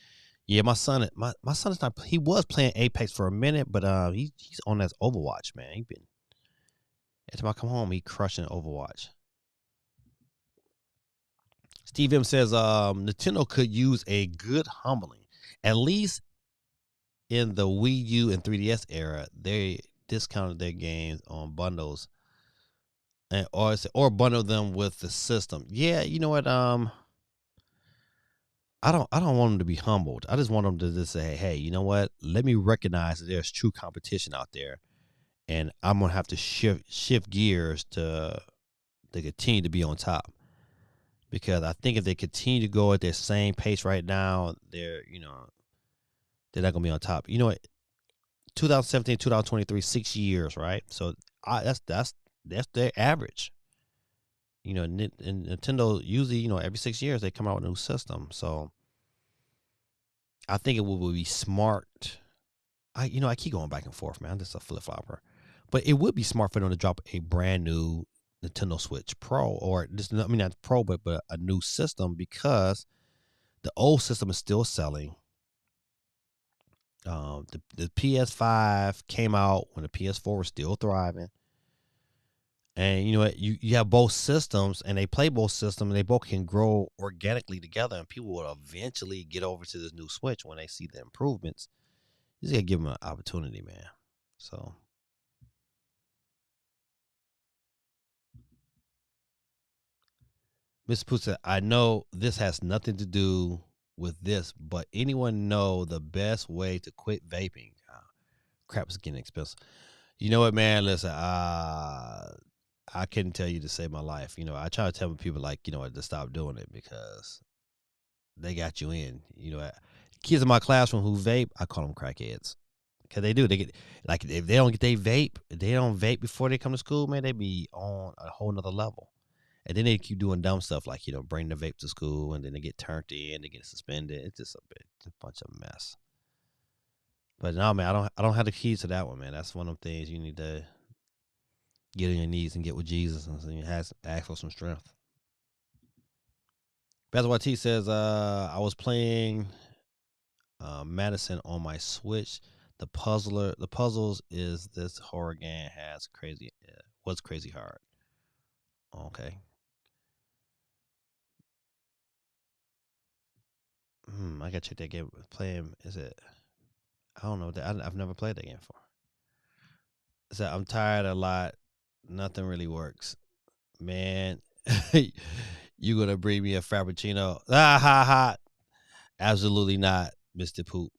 Yeah, my son is not. He was playing Apex for a minute, but he's on that Overwatch, man. He been every time I come home, he crushing Overwatch. Steve M says Nintendo could use a good humbling. At least in the Wii U and 3DS era, they discounted their games on bundles and or bundle them with the system. Yeah, you know what? I don't want them to be humbled. I just want them to just say, hey, you know what? Let me recognize that there's true competition out there, and I'm gonna have to shift gears to continue to be on top. Because I think if they continue to go at their same pace right now, they're not gonna be on top. You know what? 2017, 2023, 6 years, right? So that's their average. And Nintendo usually, every 6 years they come out with a new system. So I think it would be smart. I keep going back and forth, man. I'm just a flip flopper, but it would be smart for them to drop a brand new Nintendo Switch Pro, or just, I mean, not Pro, but a new system, because the old system is still selling. The PS5 came out when the PS4 was still thriving. And you know what? You have both systems, and they play both systems, and they both can grow organically together. And people will eventually get over to this new Switch when they see the improvements. You just gotta give them an opportunity, man. So, Mr. Pooh said, I know this has nothing to do with this, but anyone know the best way to quit vaping? Crap is getting expensive. You know what, man? Listen, I couldn't tell you to save my life. I try to tell people, like, to stop doing it, because they got you in. Kids in my classroom who vape, I call them crackheads, because they do. They get, like, if they don't get they don't vape before they come to school, man, they be on a whole nother level. And then they keep doing dumb stuff like, bring the vape to school, and then they get turned in, they get suspended. It's just a bunch of mess. But no, man, I don't have the keys to that one, man. That's one of them things you need to get on your knees and get with Jesus, and so you ask for some strength. That's what T says. I was playing Madison on my Switch. The puzzles is this horror game has crazy. Was crazy hard. Okay. I gotta check that game. Playing, is it? I don't know. I've never played that game before. So I'm tired a lot. Nothing really works, man. You gonna bring me a frappuccino? Ah ha ha! Absolutely not, Mister Poop.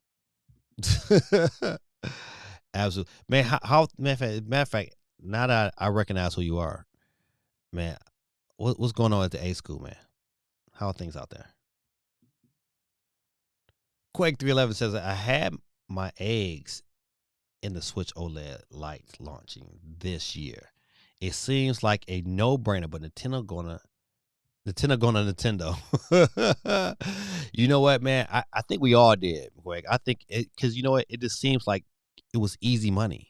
Absolutely, man. How matter of fact, now that I recognize who you are, man, what's going on at the A school, man? How are things out there? Quake 311 says, I had my eggs in the Switch OLED Lite launching this year. It seems like a no brainer, but Nintendo. You know what, man? I think we all did, Greg. I think it, because you know what? It just seems like it was easy money.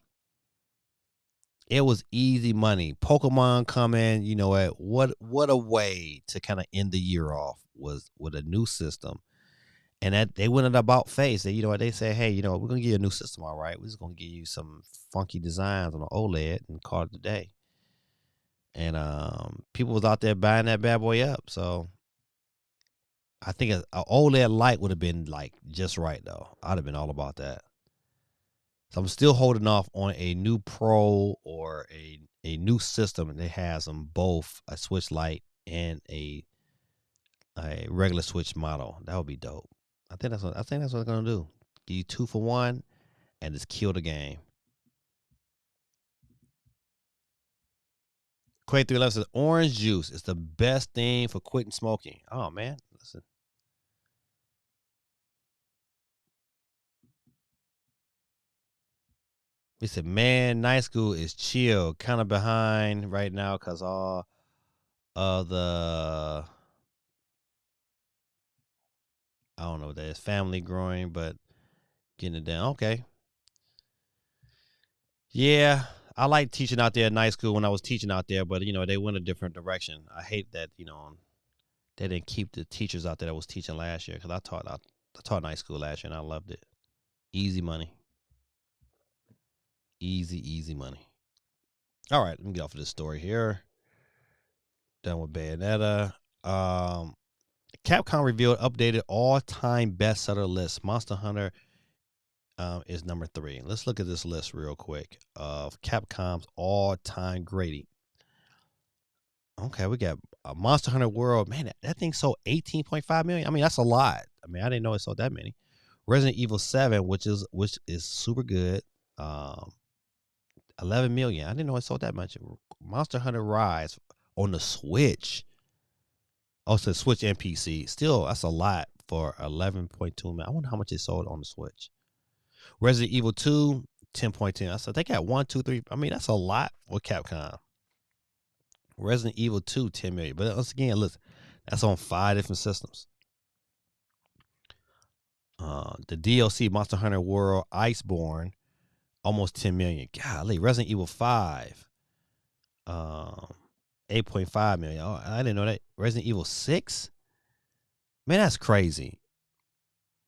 It was easy money. Pokemon coming, you know what a way to kind of end the year off was with a new system. And that they went it about face. They say, hey, we're gonna give you a new system, all right. We're just gonna give you some funky designs on the OLED and call it a day. And people was out there buying that bad boy up. So I think a OLED light would have been like just right though. I'd have been all about that. So I'm still holding off on a new Pro or a new system that has them both, a Switch Lite and a regular Switch model. That would be dope. I think that's what I'm gonna do. Give you 2 for 1 and just kill the game. Quake 311 says orange juice is the best thing for quitting smoking. Oh man, listen. We said, man, night school is chill, kind of behind right now because all of the, I don't know, there's family growing, but getting it done. Okay. Yeah, I like teaching out there at night school when I was teaching out there, but they went a different direction. I hate that they didn't keep the teachers out there that was teaching last year, because I taught night school last year and I loved it. Easy money, easy money. All right, let me get off of this story here. Done with Bayonetta. Um, Capcom revealed updated all-time bestseller list. Monster Hunter is number 3. Let's look at this list real quick of Capcom's all-time grading. Okay, we got Monster Hunter World. Man, that thing sold 18.5 million. I mean, that's a lot. I mean, I didn't know it sold that many. Resident Evil 7, which is super good. 11 million. I didn't know it sold that much. Monster Hunter Rise on the Switch. Oh, so Switch and PC. Still, that's a lot for 11.2 million. I wonder how much it sold on the Switch. Resident Evil 2, 10.10. I said they got 1, 2, 3. I mean, that's a lot for Capcom. Resident Evil 2, 10 million. But once again, listen, that's on 5 different systems. The DLC Monster Hunter World Iceborne, almost 10 million. Golly, Resident Evil 5, 8.5 million. Oh, I didn't know that. Resident Evil 6, man, that's crazy.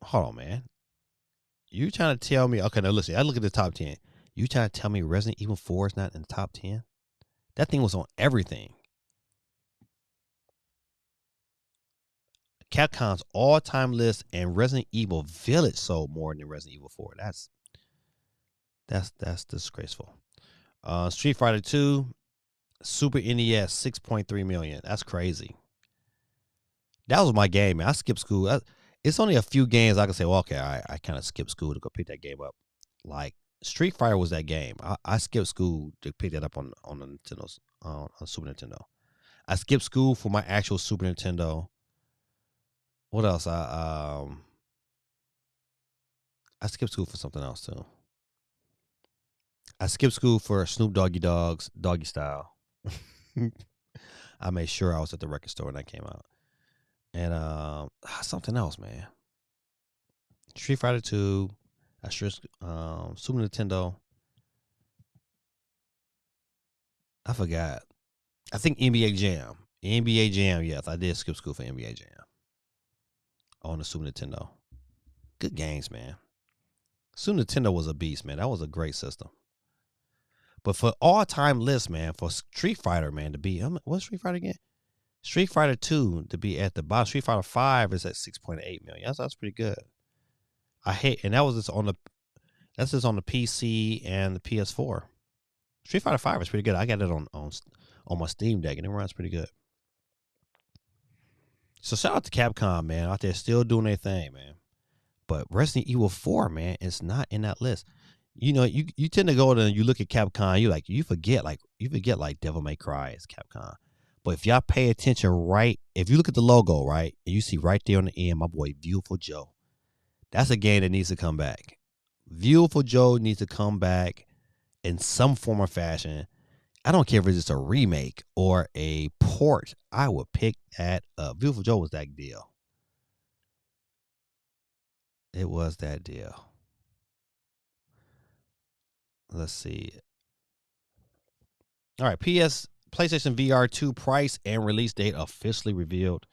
Hold on, man. You trying to tell me? Okay, now listen. I look at the top 10. You trying to tell me Resident Evil 4 is not in the top 10? That thing was on everything. Capcom's all-time list, and Resident Evil Village sold more than Resident Evil 4. That's disgraceful. Street Fighter 2, Super NES, 6.3 million. That's crazy. That was my game, man. I skipped school. It's only a few games I can say, well, okay, I kind of skipped school to go pick that game up. Like Street Fighter was that game. I skipped school to pick that up on the Nintendo's on Super Nintendo. I skipped school for my actual Super Nintendo. What else? I skipped school for something else too. I skipped school for Snoop Doggy Dogg's Doggy Style. I made sure I was at the record store when that came out. And something else, man. Street Fighter 2, Super Nintendo. I forgot. I think NBA Jam. NBA Jam, yes. I did skip school for NBA Jam on the Super Nintendo. Good games, man. Super Nintendo was a beast, man. That was a great system. But for all-time list, man, for Street Fighter, man, to be, what's Street Fighter again? Street Fighter 2 to be at the bottom. Street Fighter 5 is at 6.8 million. That's pretty good. And that was just on the PC and the PS4. Street Fighter 5 is pretty good. I got it on my Steam Deck, and it runs pretty good. So shout out to Capcom, man, out there still doing their thing, man. But Resident Evil 4, man, is not in that list. You know, you tend to go and you look at Capcom, you forget Devil May Cry is Capcom. But if y'all pay attention, right, if you look at the logo, right, and you see right there on the end, my boy Beautiful Joe, that's a game that needs to come back. Beautiful Joe needs to come back in some form or fashion. I don't care if it's just a remake or a port. I would pick that up. Beautiful Joe was that deal. It was that deal. Let's see. All right, PlayStation VR 2 price and release date officially revealed.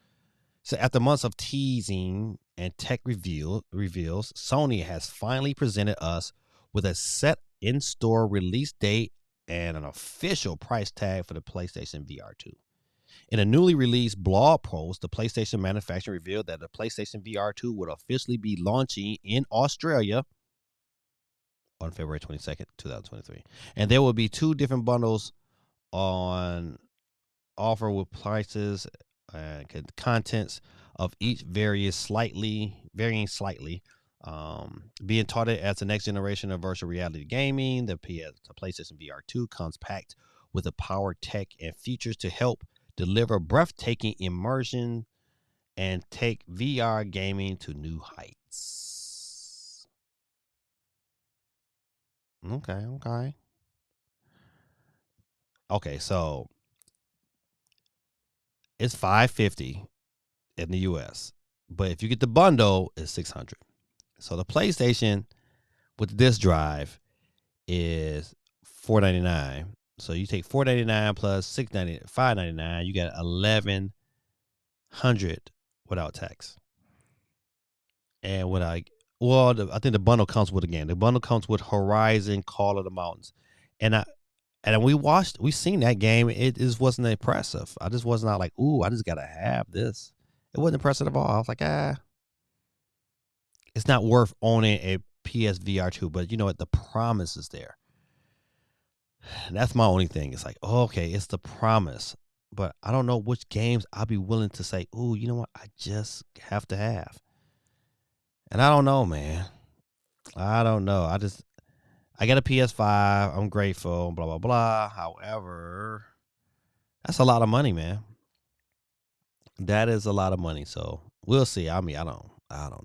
So after months of teasing and tech reveals, Sony has finally presented us with a set in-store release date and an official price tag for the PlayStation VR 2. In a newly released blog post, the PlayStation manufacturer revealed that the PlayStation VR 2 would officially be launching in Australia on February 22nd, 2023. And there will be 2 different bundles on offer with prices and contents of each varying slightly, being touted as the next generation of virtual reality gaming. The PlayStation VR 2 comes packed with the power, tech, and features to help deliver breathtaking immersion and take VR gaming to new heights. Okay, so it's $550 in the US, but if you get the bundle, it's $600. So the PlayStation with the disc drive is $499. So you take $499 plus $599, you got $1,100 without tax. And I think the bundle comes with Horizon Call of the Mountains, and we seen that game. It just wasn't impressive. I just was not like, ooh, I just gotta have this. It wasn't impressive at all. I was like, it's not worth owning PSVR 2, but you know what? The promise is there. And that's my only thing. It's like, oh, okay, it's the promise. But I don't know which games I'll be willing to say, oh, you know what? I just have to have. And I don't know, man. I don't know. I got a PS5. I'm grateful, blah, blah, blah. However, that's a lot of money, man. That is a lot of money. So we'll see. I mean, I don't know, man.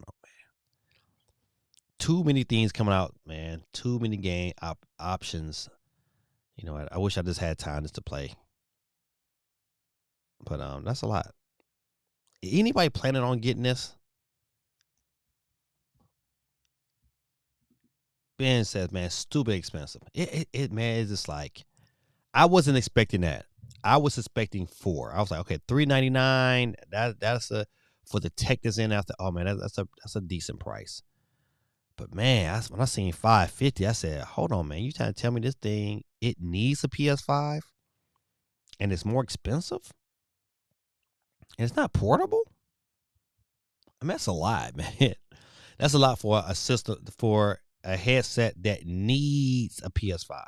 Too many things coming out, man. Too many game options. You know, I wish I just had time just to play. But that's a lot. Anybody planning on getting this? Ben says, man, stupid expensive. It man, it's just like I wasn't expecting that. I was expecting 4. I was like, okay, $3.99. That's a for the tech that's in after. Oh man, that's a decent price. But man, when I seen $5.50, I said, hold on, man, you trying to tell me this thing it needs a PS5 and it's more expensive and it's not portable? I mean, that's a lot, man. That's a lot for a system for a headset that needs a PS5.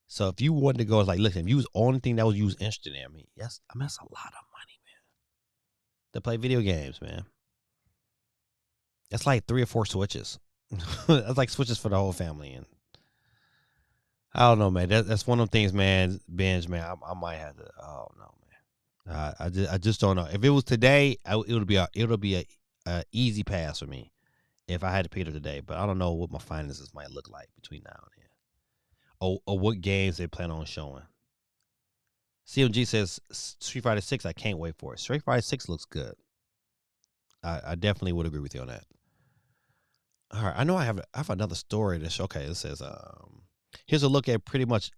So if you wanted to go, it's like, listen, if you was the only thing that was used interested in me, yes, I mean that's a lot of money, man. To play video games, man. That's like 3 or 4 switches. That's like switches for the whole family. And I don't know, man. That's one of them things, man. Binge, man. I might have to. Oh no, man. I just don't know. If it was today, it'll be a easy pass for me if I had to pick it up today. But I don't know what my finances might look like between now and then. Or what games they plan on showing. CMG says Street Fighter 6. I can't wait for it. Street Fighter 6 looks good. I definitely would agree with you on that. All right, I know I have another story to show. Okay, it says here's a look at pretty much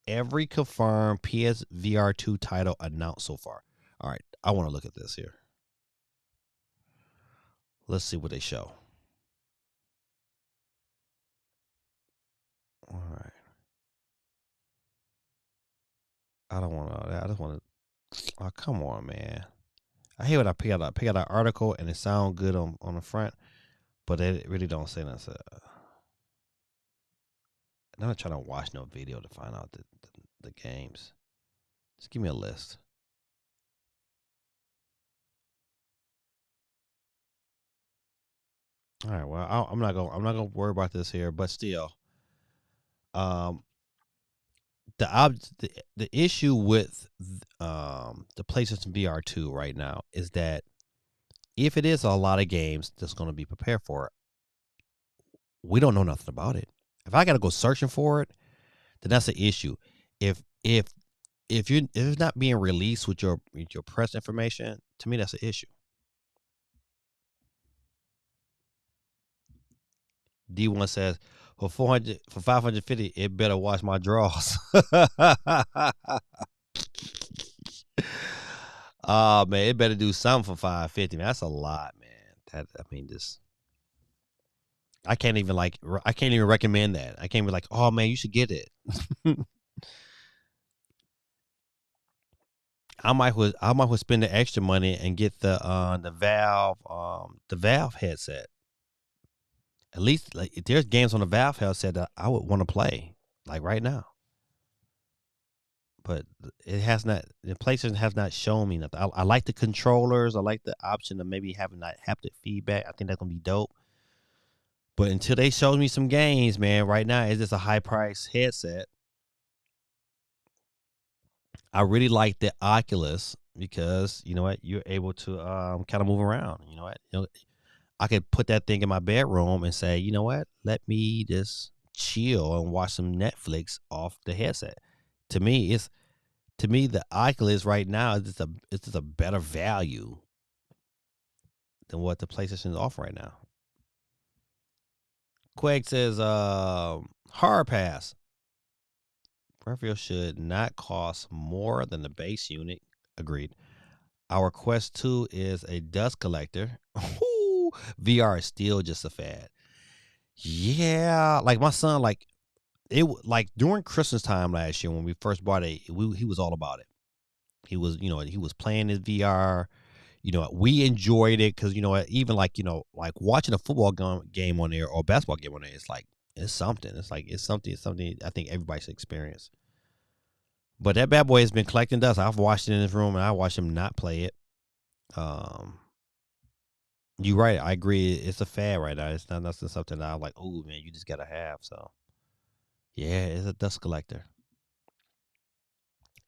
every confirmed PSVR 2 title announced so far. All right, I want to look at this here. Let's see what they show. All right. I don't want to. I just want to. Oh, come on, man. I hear what I pick out. I pick out an article and it sounds good on the front, but it really don't say nothing. I'm not trying to watch no video to find out the games. Just give me a list. All right. Well, I'm not gonna worry about this here, but still, um, the issue with the PlayStation VR 2 right now is that if it is a lot of games that's going to be prepared for it, we don't know nothing about it. If I got to go searching for it, then that's an issue. If it's not being released with your press information, to me that's an issue. D1 says for 550, it better wash my drawers. Oh man, it better do something for 550. Man, that's a lot, man. I can't even recommend that. I can't be like, oh man, you should get it. I might spend the extra money and get the Valve headset. At least like if there's games on the Valve headset that I would want to play, like right now. But it has not. The PlayStation has not shown me nothing. I like the controllers. I like the option of maybe having that haptic feedback. I think that's gonna be dope. But until they show me some games, man, right now it's just a high price headset. I really like the Oculus because you know what, you're able to kind of move around. You know what, I could put that thing in my bedroom and say, you know what, let me just chill and watch some Netflix off the headset. To me, the Oculus right now is just a better value than what the PlayStation is offering right now. Quake says, hard pass. Peripheral should not cost more than the base unit. Agreed. Our Quest 2 is a dust collector. VR is still just a fad. Yeah, like my son, like during Christmas time last year when we first bought it, he was all about it. He was playing his VR. We enjoyed it because even like like watching a football game on there or a basketball game on there. It's like it's something. It's something I think everybody should experience. But that bad boy has been collecting dust. I've watched it in his room and I watched him not play it. Um, you're right. I agree. It's a fad right now. It's not nothing something that I'm like, oh man, you just gotta have. So yeah, it's a dust collector.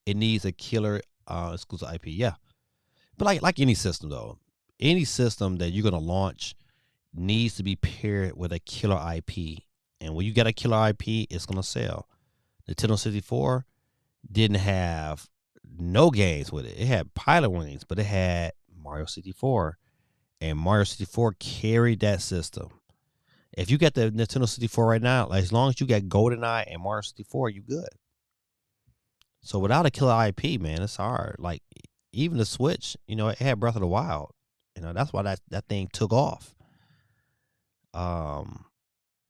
It needs a killer exclusive IP. Yeah, but like any system though, any system that you're gonna launch needs to be paired with a killer IP. And when you get a killer IP, it's gonna sell. Nintendo 64 didn't have no games with it. It had Pilot Wings, but it had Mario 64. And Mario 64 carried that system. If you got the Nintendo 64 right now, like, as long as you got GoldenEye and Mario 64, you good. So without a killer IP, man, it's hard. Like even the Switch, it had Breath of the Wild. That's why that thing took off. Um,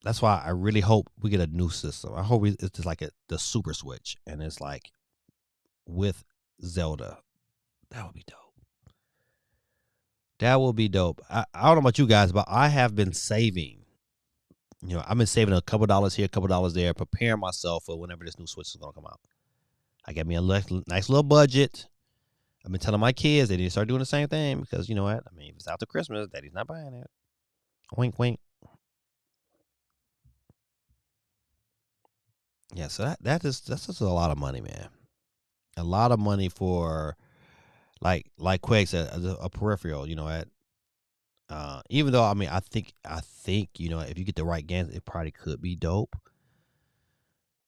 that's why I really hope we get a new system. I hope it's just like the Super Switch, and it's like with Zelda. That would be dope. That will be dope. I don't know about you guys, but I have been saving. I've been saving a couple dollars here, a couple dollars there, preparing myself for whenever this new Switch is going to come out. I got me a nice little budget. I've been telling my kids they need to start doing the same thing because you know what? I mean, if it's after Christmas, Daddy's not buying it. Wink, wink. Yeah, so that's just a lot of money, man. A lot of money for like Quake said, a peripheral. Even though I mean, I think if you get the right games, it probably could be dope.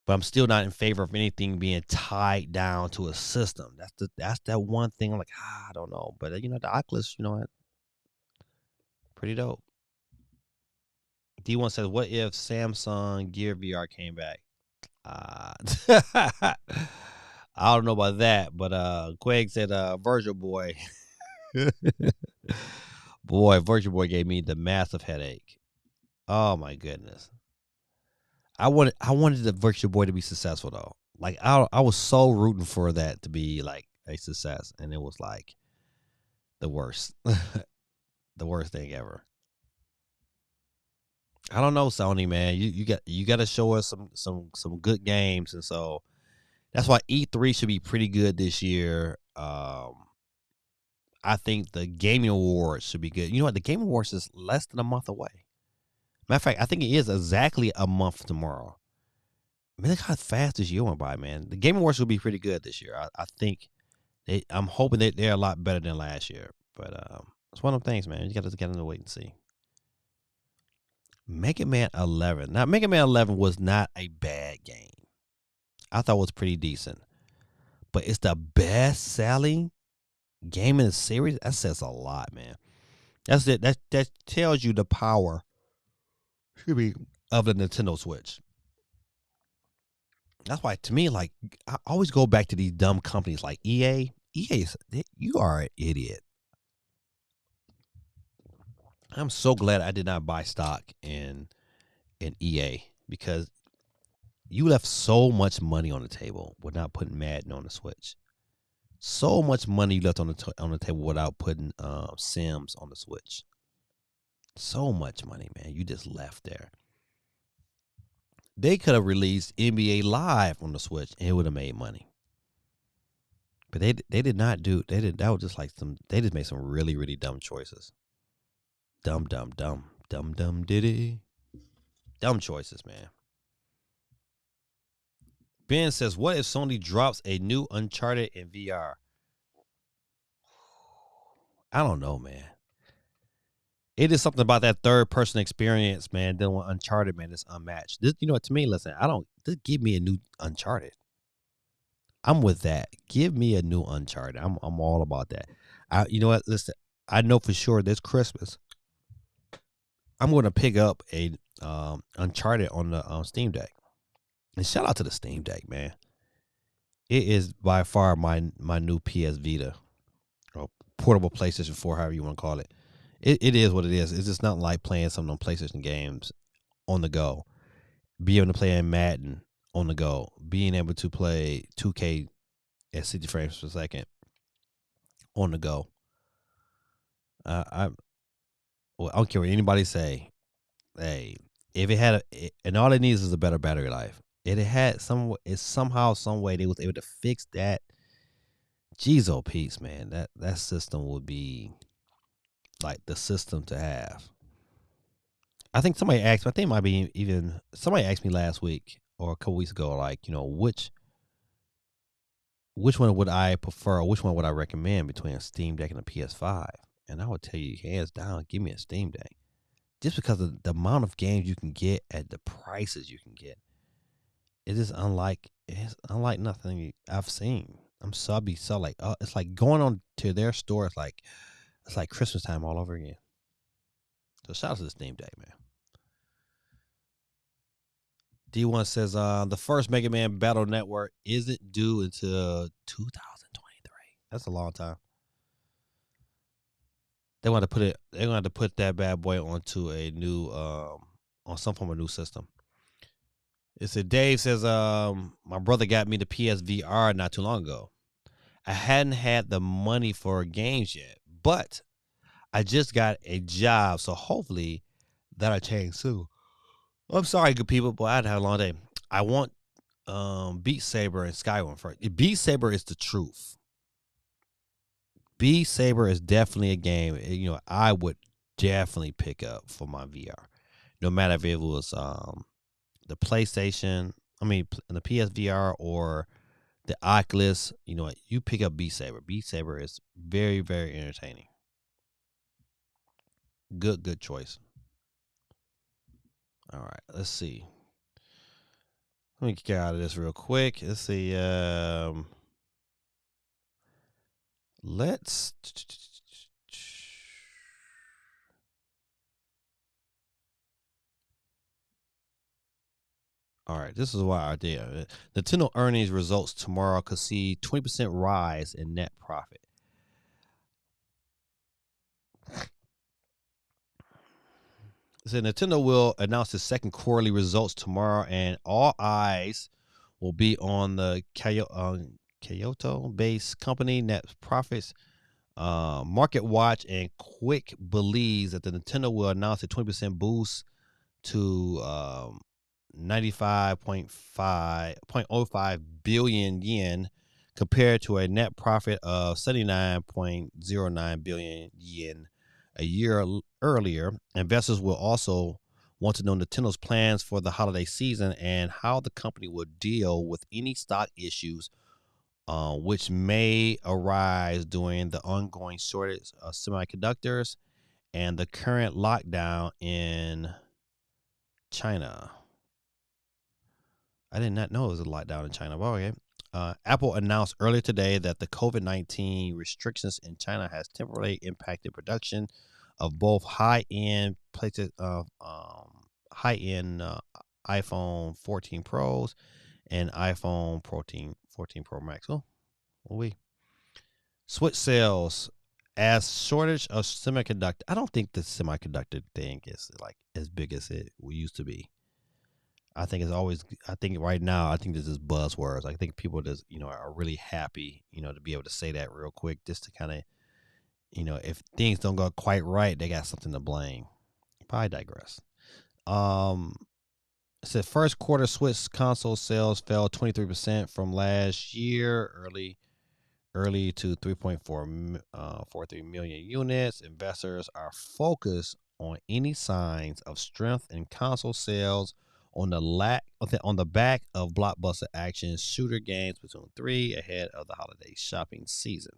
But I'm still not in favor of anything being tied down to a system. That's that one thing. I'm like, I don't know. But the Oculus, pretty dope. D1 says, "What if Samsung Gear VR came back?" Uh, I don't know about that, but Quake said, "Virtual Boy, boy, Virtual Boy gave me the massive headache. Oh my goodness, I wanted the Virtual Boy to be successful though. Like I was so rooting for that to be like a success, and it was like the worst, the worst thing ever. I don't know, Sony man. You got to show us some good games, and so that's why E3 should be pretty good this year. I think the Gaming Awards should be good. You know what? The Gaming Awards is less than a month away. Matter of fact, I think it is exactly a month tomorrow. I mean, look how fast this year went by, man. The Game Awards will be pretty good this year. I think I'm hoping that they're a lot better than last year. But it's one of them things, man. You got to get in the wait and see. Mega Man 11. Now, Mega Man 11 was not a bad game. I thought it was pretty decent. But it's the best selling game in the series. That says a lot, man. That's it. That tells you the power, excuse me, of the Nintendo Switch. That's why, to me, like, I always go back to these dumb companies like EA. You are an idiot. I'm so glad I did not buy stock in EA because you left so much money on the table without putting Madden on the Switch. So much money you left on the table without putting Sims on the Switch. So much money, man. You just left there. They could have released NBA Live on the Switch and it would have made money. But they did not do. They did. That was just like some. They just made some really really dumb choices. Dumb diddy. Dumb choices, man. Ben says, "What if Sony drops a new Uncharted in VR?" I don't know, man. It is something about that third person experience, man. Then with Uncharted, man, it's unmatched. This, to me, listen, I don't. Just give me a new Uncharted. I'm with that. Give me a new Uncharted. I'm all about that. You know what? Listen, I know for sure this Christmas I'm going to pick up a Uncharted on the Steam Deck. And shout out to the Steam Deck, man. It is by far my new PS Vita or portable PlayStation 4, however you want to call it. It is what it is. It's just not like playing some of them PlayStation games on the go. Being able to play in Madden on the go. Being able to play 2K at 60 frames per second on the go. I well, I don't care what anybody say. Hey, if it had and all it needs is a better battery life. It had some. It's somehow, some way they was able to fix that. Jeez, oh, peace, man. That system would be like the system to have. I think somebody asked me. I think it might be even somebody asked me last week or a couple weeks ago, like, which one would I prefer, or which one would I recommend between a Steam Deck and a PS5? And I would tell you, hands down, give me a Steam Deck, just because of the amount of games you can get at the prices you can get. It's unlike nothing I've seen. I'll be so like, it's like going on to their store. It's like Christmas time all over again. So shout out to the Steam Deck, man. D1 says the first Mega Man Battle Network isn't due until 2023. That's a long time. They want to put it. They're going to put that bad boy onto a new on some form of new system. It said Dave says my brother got me the PSVR not too long ago. I hadn't had the money for games yet, but I just got a job, so hopefully that'll change soon. I'm sorry, good people, but I had to have a long day. I want Beat Saber and Skyrim first. Beat Saber is the truth. Beat Saber is definitely a game. I would definitely pick up for my VR, no matter if it was the PlayStation. I mean, the PSVR or the Oculus. You know what? You pick up Beat Saber. Beat Saber is very, very entertaining. Good choice. All right, let's see. Let me get out of this real quick. Let's see. Let's. All right, this is what I did. Nintendo earnings results tomorrow could see 20% rise in net profit. So Nintendo will announce its second quarterly results tomorrow, and all eyes will be on the Kyoto-based company net profits. Market Watch and Quick believes that the Nintendo will announce a 20% boost to 95.05 billion yen compared to a net profit of 79.09 billion yen a year earlier. Investors will also want to know Nintendo's plans for the holiday season and how the company will deal with any stock issues which may arise during the ongoing shortage of semiconductors and the current lockdown in China. I did not know it was a lockdown in China. Well, okay. Apple announced earlier today that the COVID-19 restrictions in China has temporarily impacted production of both high-end iPhone 14 Pros and iPhone 14 Pro Max. Oh, we Switch sales as shortage of semiconductor. I don't think the semiconductor thing is like as big as it used to be. I think it's always. I think right now, I think this is buzzwords. I think people just are really happy to be able to say that real quick, just to kind of if things don't go quite right, they got something to blame. But I digress. It said first quarter Switch console sales fell 23% from last year, early to 3.43 million units. Investors are focused on any signs of strength in console sales on the back of blockbuster action shooter games Splatoon 3 ahead of the holiday shopping season.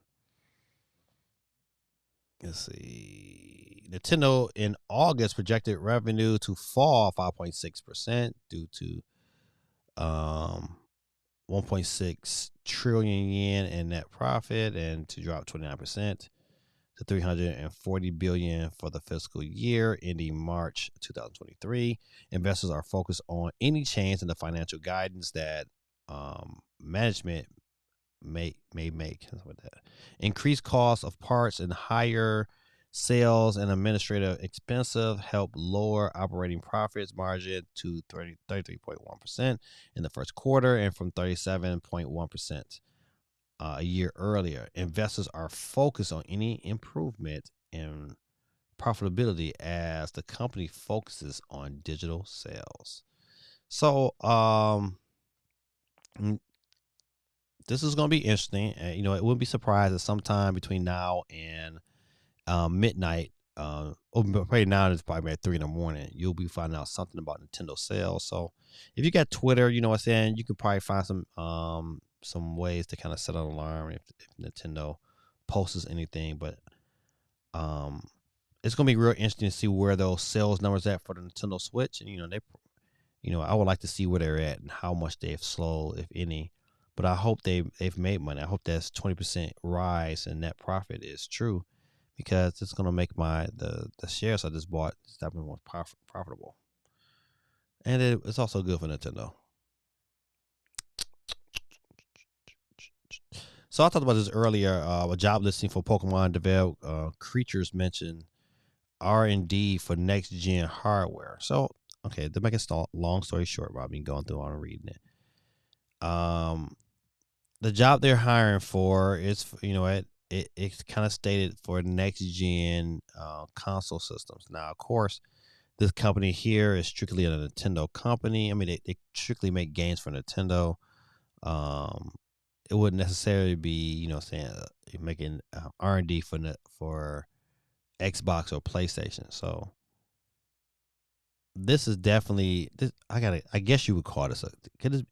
Let's see. Nintendo in August projected revenue to fall 5.6% due to 1.6 trillion yen in net profit and to drop 29% to 340 billion for the fiscal year ending March 2023. Investors are focused on any change in the financial guidance that management may make. Increased costs of parts and higher sales and administrative expensive help lower operating profits margin to 33.1% in the first quarter and from 37.1% a year earlier. Investors are focused on any improvement and profitability as the company focuses on digital sales. So, mm, this is going to be interesting. It wouldn't be surprised if sometime between now and midnight, probably now it's probably at 3 in the morning, you'll be finding out something about Nintendo sales. So, if you got Twitter, you know what I'm saying, you can probably find some ways to kind of set an alarm if Nintendo posts anything. But um, it's gonna be real interesting to see where those sales numbers at for the Nintendo Switch, and I would like to see where they're at and how much they've slowed, if any. But I hope they've made money. I hope that's 20% rise in net profit is true, because it's gonna make the shares I just bought that more profitable, and it's also good for Nintendo. So I talked about this earlier. A job listing for Pokemon develop creatures mentioned R&D for next gen hardware. So okay, to make a long story short, I've been going through and reading it. The job they're hiring for is, it's kind of stated for next gen console systems. Now, of course, this company here is strictly a Nintendo company. I mean, they strictly make games for Nintendo. Um, it wouldn't necessarily be, making R&D for Xbox or PlayStation. So this is definitely this. I guess you would call this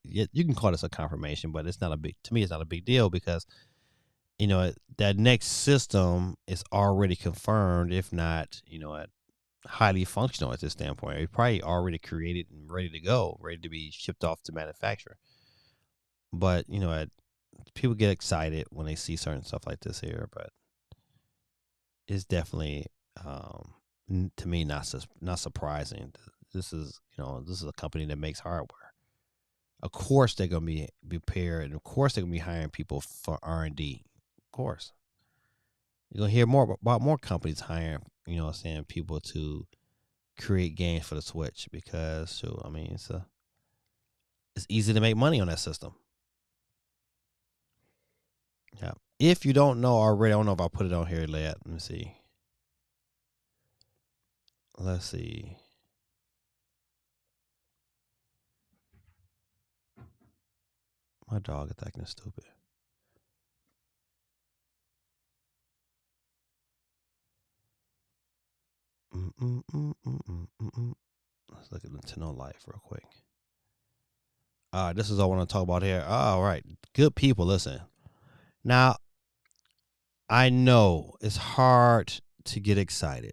you can call this a confirmation, but it's not a big to me. It's not a big deal because that next system is already confirmed, if not highly functional at this standpoint. It's probably already created and ready to go, ready to be shipped off to manufacturer. But people get excited when they see certain stuff like this here, but it's definitely to me not surprising. This is a company that makes hardware. Of course they're gonna be prepared, and of course they're gonna be hiring people for R&D. Of course, you're gonna hear more about more companies hiring, people to create games for the Switch, because it's easy to make money on that system. Yeah. If you don't know already, I don't know if I put it on here yet. Let me see. Let's see. My dog is acting stupid. Let's look at Nintendo Life real quick. This is all I want to talk about here. All right, good people, listen. Now, I know it's hard to get excited.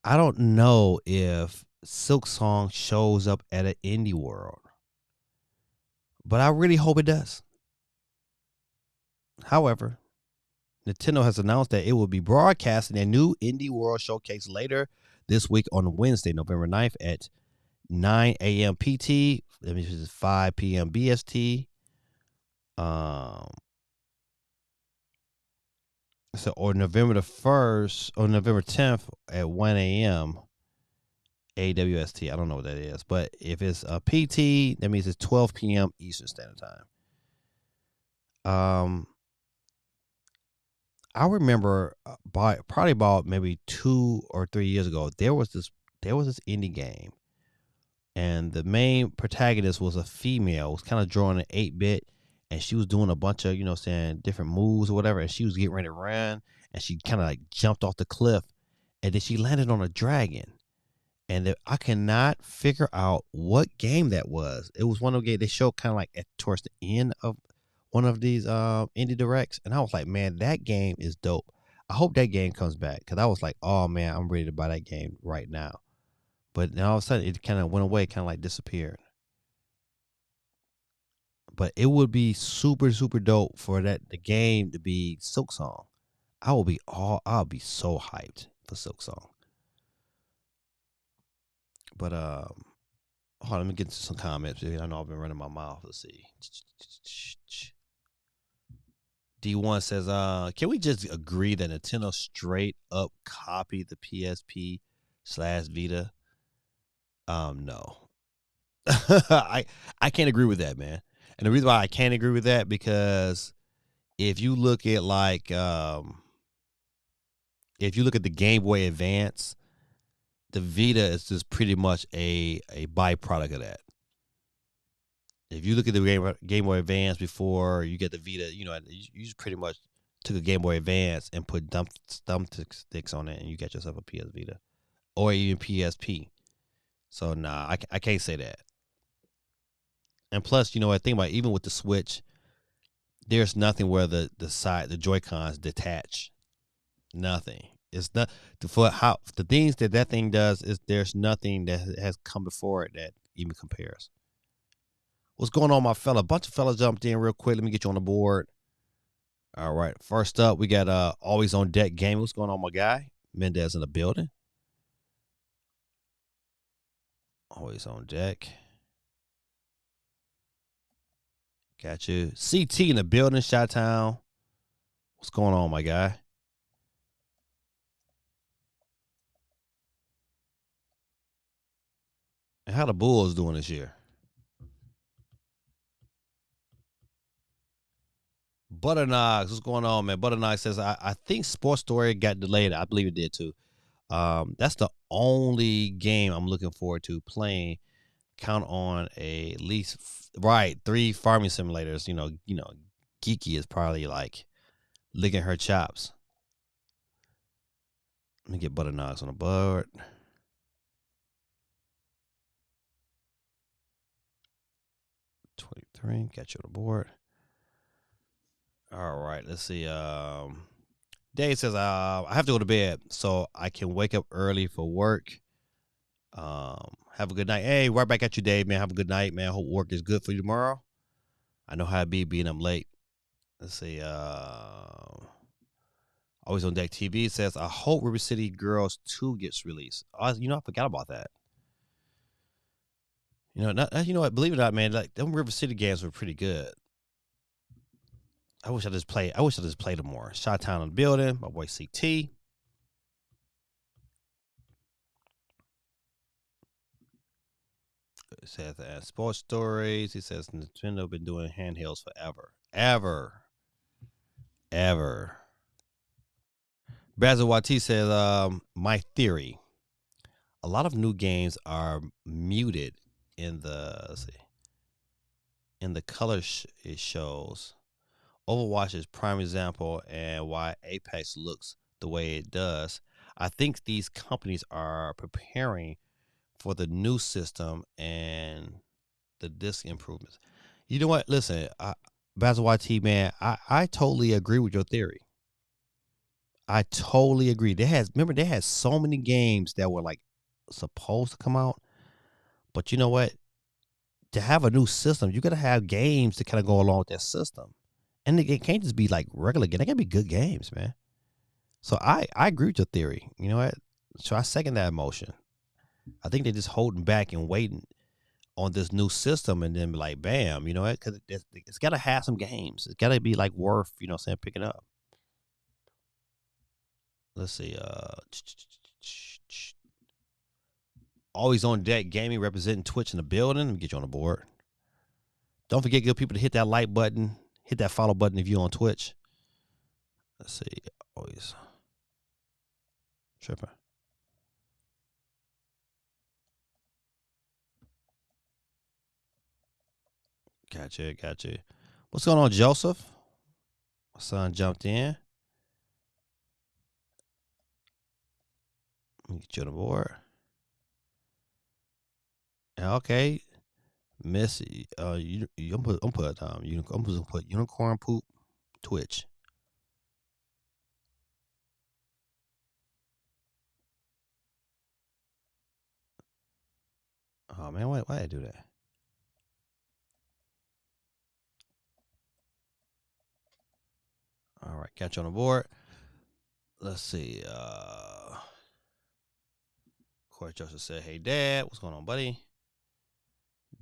I don't know if Silksong shows up at an indie world, but I really hope it does. However, Nintendo has announced that it will be broadcasting a new Indie World Showcase later this week on Wednesday, November 9th at 9 a.m. PT. That means it's 5 p.m. BST. Or November the 1st or November 10th at 1 a.m. AWST. I don't know what that is, but if it's a PT, that means it's 12 p.m. Eastern Standard Time. I remember probably about maybe 2 or 3 years ago, there was this indie game, and the main protagonist was a female. It was kind of drawn in 8-bit, and she was doing a bunch of different moves or whatever, and she was getting ready to run, and she kind of like jumped off the cliff, and then she landed on a dragon. And I cannot figure out what game that was. It was one of the games they showed kind of like towards the end of one of these indie directs, and I was like, man, that game is dope. I hope that game comes back, because I was like, oh man, I'm ready to buy that game right now. But then all of a sudden, it kind of went away, kind of like disappeared. But it would be super super dope for the game to be Silksong. I'll be so hyped for Silksong. But hold on, let me get into some comments. I know I've been running my mouth. Let's see. D1 says, can we just agree that Nintendo straight up copied the PSP/Vita? No. I can't agree with that, man. And the reason why I can't agree with that, because if you look at like if you look at the Game Boy Advance, the Vita is just pretty much a byproduct of that. If you look at the Game Boy Advance before you get the Vita, you just pretty much took a Game Boy Advance and put thumbsticks on it, and you got yourself a PS Vita or even PSP. So nah, I can't say that. And plus, I think about it, even with the Switch, there's nothing where the Joy Cons detach. Nothing. It's not for how the things that thing does is there's nothing that has come before it that even compares. What's going on, my fella? A bunch of fellas jumped in real quick. Let me get you on the board. All right. First up, we got Always on Deck Gaming. What's going on, my guy? Mendez in the building. Always on deck. Got you. CT in the building, Chi-Town. What's going on, my guy? And how the Bulls doing this year? Butternox, what's going on, man? Butternox says, I think Sports Story got delayed. I believe it did too. That's the only game I'm looking forward to playing. Count on at least right 3 farming simulators. Geeky is probably like licking her chops. Let me get Butternox on the board. $23. Got you on the board. All right, let's see. Dave says, I have to go to bed so I can wake up early for work. Have a good night. Hey, right back at you, Dave, man. Have a good night, man. Hope work is good for you tomorrow. I know how it be being up late. Let's see. Always on Deck TV says, I hope River City Girls 2 gets released. I forgot about that. You know what? Believe it or not, man, like them River City games were pretty good. I wish I just played them more. Chi-Town in the building. My boy CT. It says sports stories. He says Nintendo been doing handhelds forever. Ever. Bazawati says, my theory. A lot of new games are muted in the color it shows. Overwatch is prime example, and why Apex looks the way it does. I think these companies are preparing for the new system and the disc improvements. You know what? Listen, Basil YT, man, I totally agree with your theory. I totally agree. They had so many games that were like supposed to come out, but you know what? To have a new system, you got to have games to kind of go along with that system, and it can't just be like regular games. They got to be good games, man. So I agree with your theory. You know what? So I second that emotion. I think they're just holding back and waiting on this new system, and then be like, bam, you know what? Because it's got to have some games. It's got to be like worth, picking up. Let's see. Always on Deck Gaming representing Twitch in the building. Let me get you on the board. Don't forget, good people, to hit that like button, hit that follow button if you're on Twitch. Let's see. Always tripping. Gotcha. What's going on, Joseph? My son jumped in. Let me get you on the board. Okay, Miss, I'm gonna put unicorn poop Twitch. Oh man, why I do that? All right, got you on the board. Let's see. Of course, Joseph said, "Hey, Dad, what's going on, buddy?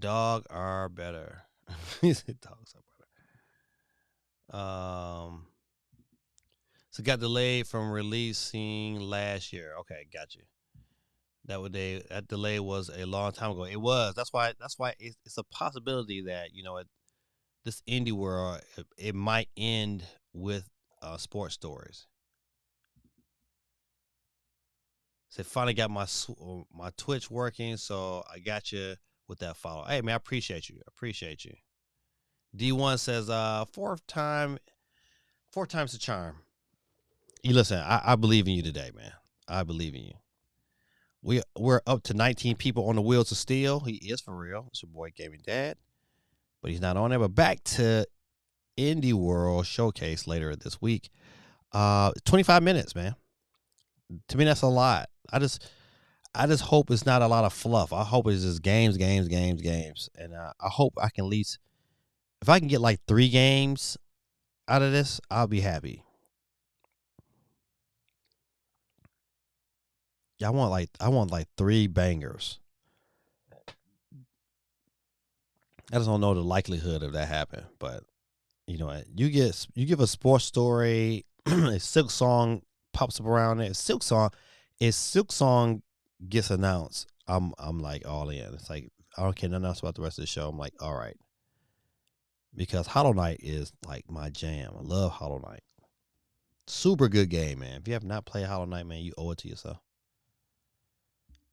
Dog are better." He said, "Dogs are better." So got delayed from releasing last year. Okay, got you. That delay was a long time ago. It was. That's why. It's a possibility that this indie world it might end with sports stories. Said finally got my Twitch working, so I got you with that follow. Hey man, I appreciate you. I appreciate you. D1 says fourth time's the charm. You listen, I believe in you today, man. I believe in you. We're up to 19 people on the Wheels of Steel. He is for real. It's your boy Gaming Dad, but he's not on there. But back to Indie World Showcase later this week. 25 minutes, man. To me, that's a lot. I just hope it's not a lot of fluff. I hope it's just games, and I hope I can at least, if I can get like 3 games out of this, I'll be happy. Yeah, I want like 3 bangers. I just don't know the likelihood of that happening, but you know, you give a sports story, a Silksong pops up around it. Silksong gets announced, I'm like all in. It's like I don't care nothing else about the rest of the show. I'm like, all right, because Hollow Knight is like my jam. I love Hollow Knight. Super good game, man. If you have not played Hollow Knight, man, you owe it to yourself.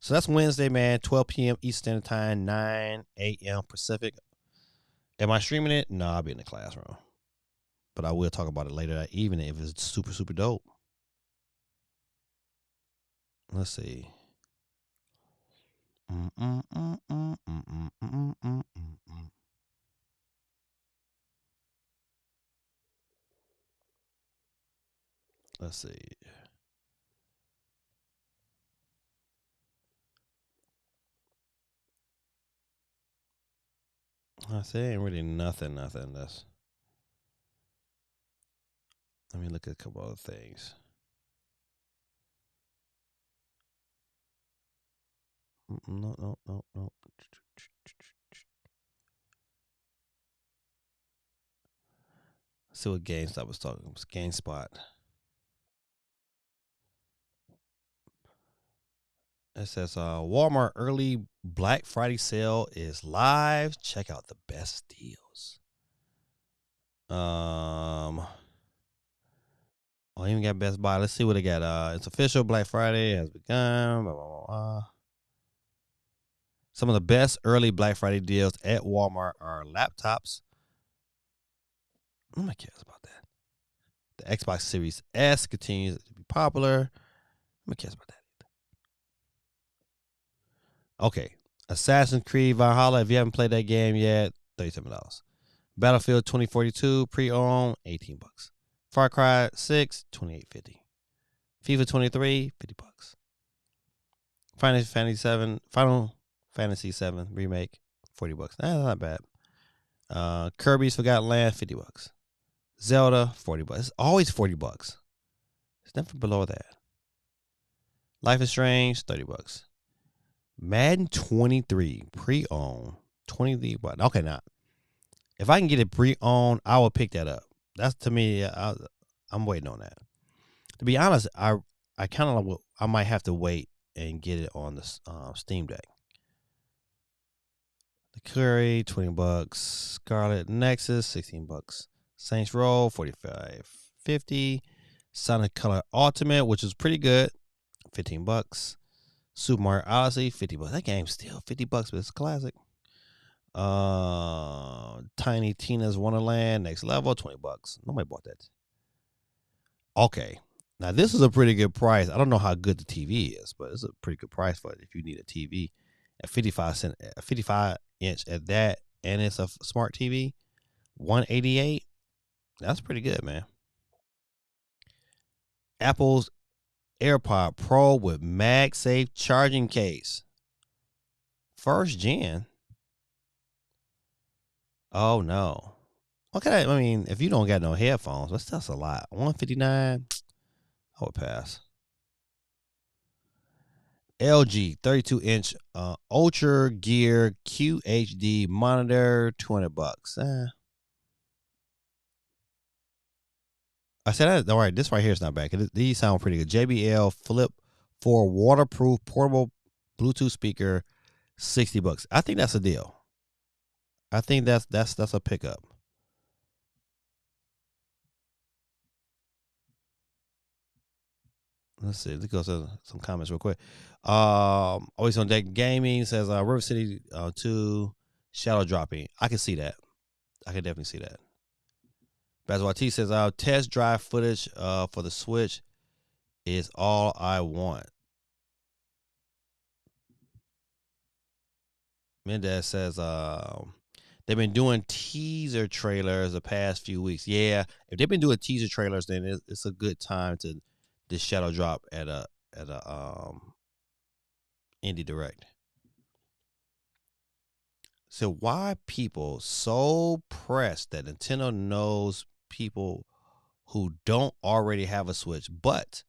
So that's Wednesday, man. 12 p.m. Eastern Time, 9 a.m. Pacific. Am I streaming it? No, I'll be in the classroom. But I will talk about it later that evening if it's super, super dope. Let's see. Let's see. I say ain't really nothing. That's. Let me look at a couple other things. No. Let's see what GameStop was talking. It was GameSpot. It says Walmart early Black Friday sale is live. Check out the best deals. I even got Best Buy. Let's see what they got. It's official. Black Friday has begun. Blah, blah, blah, blah. Some of the best early Black Friday deals at Walmart are laptops. Nobody cares about that. The Xbox Series S continues to be popular. Nobody cares about that either. Okay. Assassin's Creed Valhalla. If you haven't played that game yet, $37. Battlefield 2042 pre-owned, $18. Far Cry 6, $28.50. FIFA 23, $50. Final Fantasy 7 remake, $40. That's not bad. Kirby's Forgotten Land, $50. Zelda, $40. It's always $40. It's never below that. Life is Strange, $30. Madden 23 pre-owned, $20. Okay, now if I can get it pre-owned, I will pick that up. That's to me. I'm waiting on that. To be honest, I kind of I might have to wait and get it on the Steam Deck. The Curry, $20. Scarlet Nexus, $16. Saints Row, $45.50. Sonic Color Ultimate, which is pretty good, $15. Super Mario Odyssey, $50. That game's still $50, but it's a classic. Tiny Tina's Wonderland, Next Level, $20. Nobody bought that. Okay. Now this is a pretty good price. I don't know how good the TV is, but it's a pretty good price for it if you need a TV at 55 inch at that, and it's a smart TV, $188. That's pretty good, man. Apple's AirPod Pro with MagSafe charging case. First gen. Oh no. Okay, I mean, if you don't got no headphones, that's a lot. $159. I would pass. LG 32-inch Ultra Gear QHD monitor, $200. I said, all right, this right here is not bad. These sound pretty good. JBL Flip 4 waterproof portable Bluetooth speaker, $60. I think that's a deal. I think that's a pickup. Let's see. Let's go to some comments real quick. Always on Deck Gaming says River City 2 shadow dropping. I can see that. I can definitely see that. Basil T says test drive footage for the Switch is all I want. Mendez says they've been doing teaser trailers the past few weeks. Yeah, if they've been doing teaser trailers, then it's a good time to this shadow drop at a indie direct. So why people so pressed that Nintendo knows people who don't already have a Switch but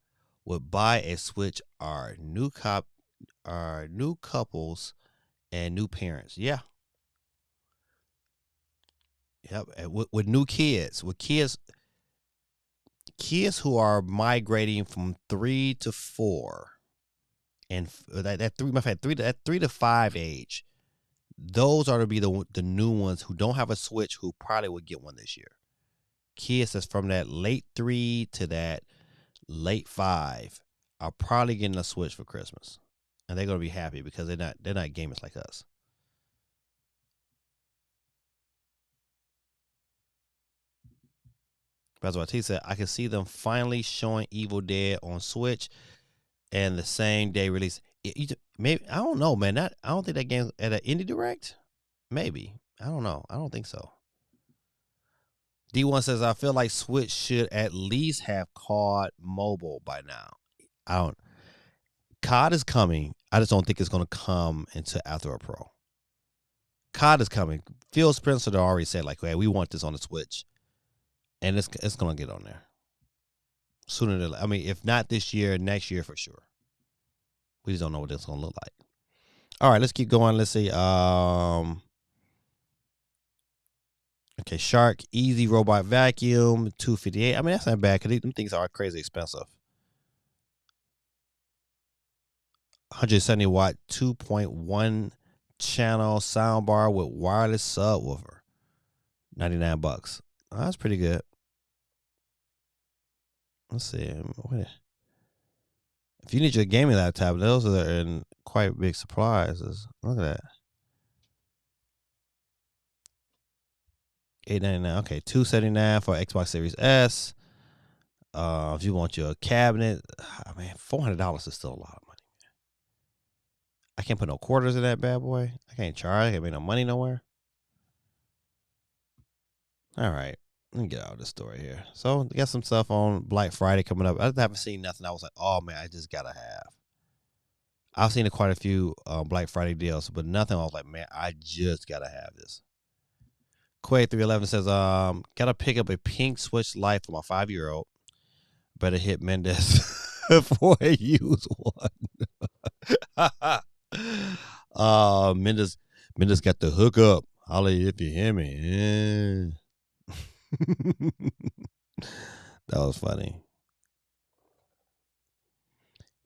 would buy a Switch are new couples and new parents. Yeah. Yep. And with new kids, kids who are migrating from 3 to 4 and that 3 to 5 age, those are to be the new ones who don't have a Switch who probably would get one this year. Kids that's from that late 3 to that late 5 are probably getting a Switch for Christmas, and they're gonna be happy because they're not gamers like us. That's what he said. I can see them finally showing Evil Dead on Switch and the same day release. Maybe I don't know, man. I don't think that game at an indie direct. Maybe I don't know. I don't think so. D1 says I feel like Switch should at least have COD mobile by now. I don't. COD is coming. I just don't think it's going to come into after a Pro. COD is coming. Phil Spencer already said like, "Hey, we want this on the Switch," and it's going to get on there sooner than. I mean, if not this year, next year for sure. We just don't know what it's going to look like. All right, let's keep going. Let's see. Okay, Shark Easy Robot Vacuum 258. I mean, that's not bad because them things are crazy expensive. 170 watt 2.1 channel soundbar with wireless subwoofer. $99. Oh, that's pretty good. Let's see. If you need your gaming laptop, those are in quite big surprises. Look at that. $899. Okay, $279 for Xbox Series S. If you want your cabinet, man, $400 is still a lot of money. I can't put no quarters in that bad boy. I can't charge. I can't make no money nowhere. All right. Let me get out of this story here. So, got some stuff on Black Friday coming up. I haven't seen nothing. I was like, oh, man, I just got to have. I've seen quite a few Black Friday deals, but nothing. I was like, man, I just got to have this. Quay311 says, got to pick up a pink Switch Lite for my 5-year-old. Better hit Mendez for a used one. Mendez got the hookup. Holla if you hear me. That was funny.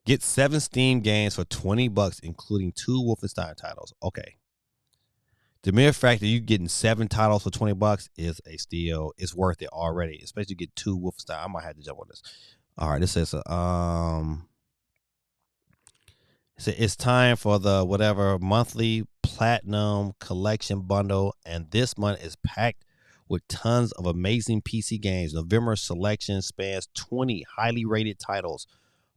Get 7 Steam games for $20, including 2 Wolfenstein titles. Okay. The mere fact that you getting 7 titles for $20 is a steal. It's worth it already, especially get 2 Wolfenstein. I might have to jump on this. All right, this says it's time for the whatever monthly platinum collection bundle, and this month is packed with tons of amazing PC games. November selection spans 20 highly rated titles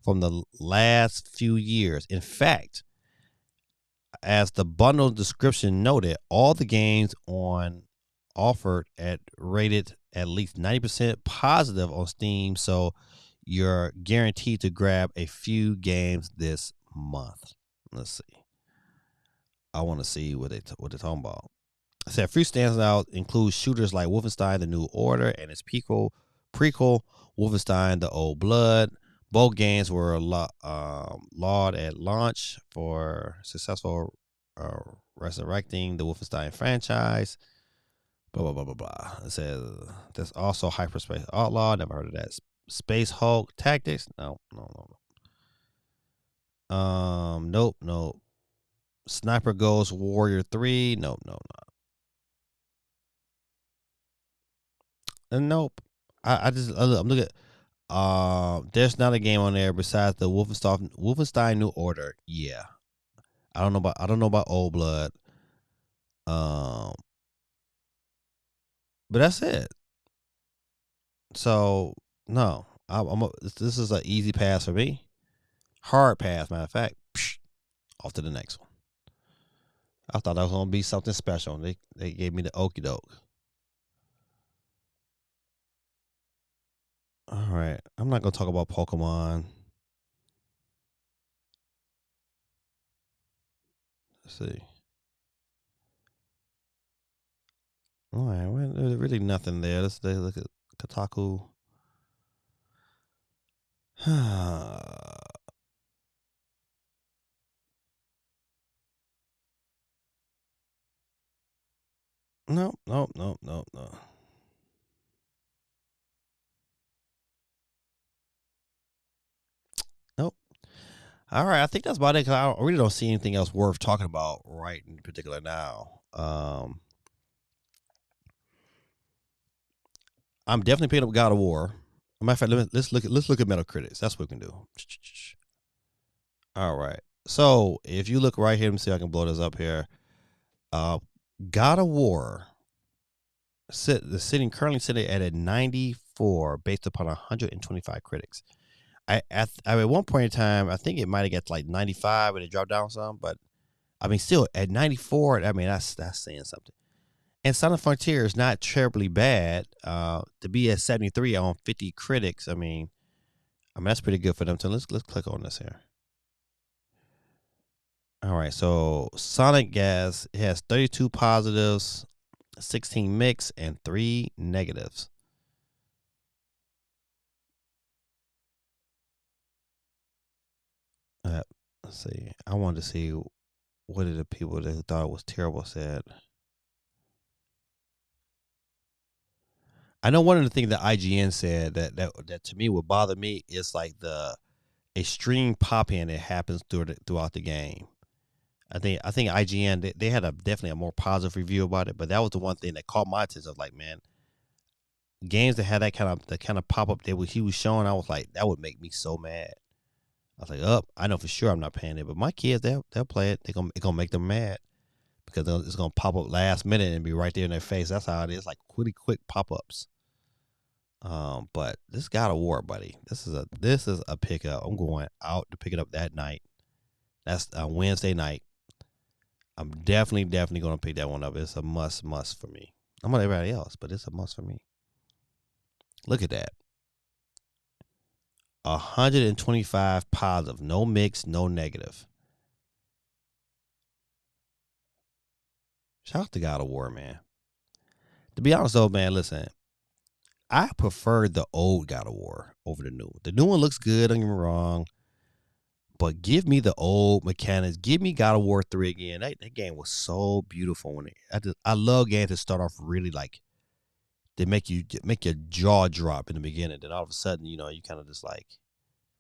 from the last few years. In fact, as the bundle description noted, all the games offered at rated at least 90% positive on Steam, so you're guaranteed to grab a few games this month. Let's see. I want to see what they're talking about. I said a few standouts include shooters like Wolfenstein: The New Order and its prequel, Wolfenstein: The Old Blood. Both games were lauded at launch for successful resurrecting the Wolfenstein franchise. Blah, blah, blah, blah, blah. It says there's also Hyperspace Outlaw. Never heard of that. Space Hulk Tactics. No. Nope. Sniper Ghost Warrior 3. Nope. And nope. I'm looking at there's not a game on there besides the Wolfenstein New Order. Yeah, I don't know about Old Blood. Um, but that's it. So no, this is an easy pass for me. Hard pass, matter of fact. Psh, off to the next one. I thought that was gonna be something special. They gave me the okie doke. All right, I'm not gonna talk about Pokemon. Let's see. All right, well, there's really nothing there. Let's look at Kotaku. No, no, no, no, no. Nope. All right, I think that's about it. Cause I really don't see anything else worth talking about right in particular now. I'm definitely picking up God of War. Matter of fact, let's look at Metacritics. That's what we can do. All right. So if you look right here, let me see if I can blow this up here. God of War currently sitting at a 94 based upon 125 critics. At one point in time, I think it might have got to like 95 and it dropped down some, but I mean, still at 94, I mean that's saying something. And Sonic Frontier is not terribly bad. To be at 73 on 50 critics, I mean that's pretty good for them. So let's click on this here. All right, so Sonic Gas has 32 positives, 16 mixed, and 3 negatives. Let's see. I wanted to see what did the people that thought it was terrible said. I know one of the things that IGN said that to me would bother me is like the extreme pop in that happens throughout the game. I think IGN they had definitely a more positive review about it, but that was the one thing that caught my attention. I was like, man, games that had that kind of pop up that he was showing, I was like, that would make me so mad. I was like, I know for sure I'm not paying it, but my kids they'll play it. It's gonna make them mad because it's gonna pop up last minute and be right there in their face. That's how it is, like quick pop ups. But this God of War, buddy, this is a pickup. I'm going out to pick it up that night. That's a Wednesday night. I'm definitely gonna pick that one up. It's a must for me. I'm not everybody else, but it's a must for me. Look at that. 125 positive, no mix, no negative. Shout out to God of War, man. To be honest though, man, listen, I prefer the old God of War over the new one. The new one looks good, don't get me wrong. But give me the old mechanics. Give me God of War 3 again. That game was so beautiful. I love games that start off really like they make your jaw drop in the beginning. Then all of a sudden, you kind of just like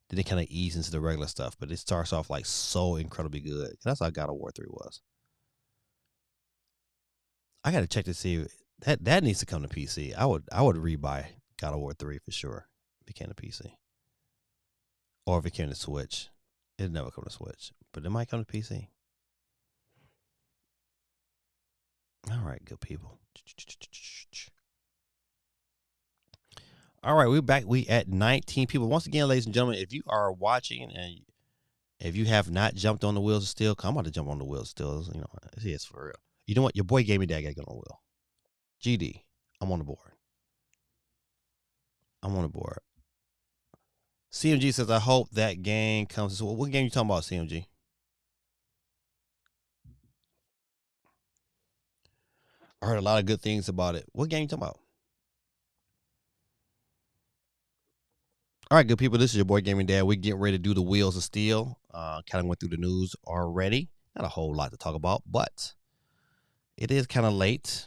then it kind of ease into the regular stuff. But it starts off like so incredibly good. That's how God of War 3 was. I got to check to see that needs to come to PC. I would rebuy God of War 3 for sure if it came to PC. Or if it came to Switch. It'll never come to Switch. But it might come to PC. All right, good people. All right, we're back. We at 19 people. Once again, ladies and gentlemen, if you are watching and if you have not jumped on the wheels of steel, I'm about to jump on the wheels of steel. It's for real. You know what? Your boy gave me that. I got to get on the wheel. GD, I'm on the board. CMG says, I hope that game comes. So what game you talking about, CMG? I heard a lot of good things about it. What game you talking about? All right, good people. This is your boy Gaming Dad. We're getting ready to do the Wheels of Steel. Kind of went through the news already. Not a whole lot to talk about, but it is kind of late.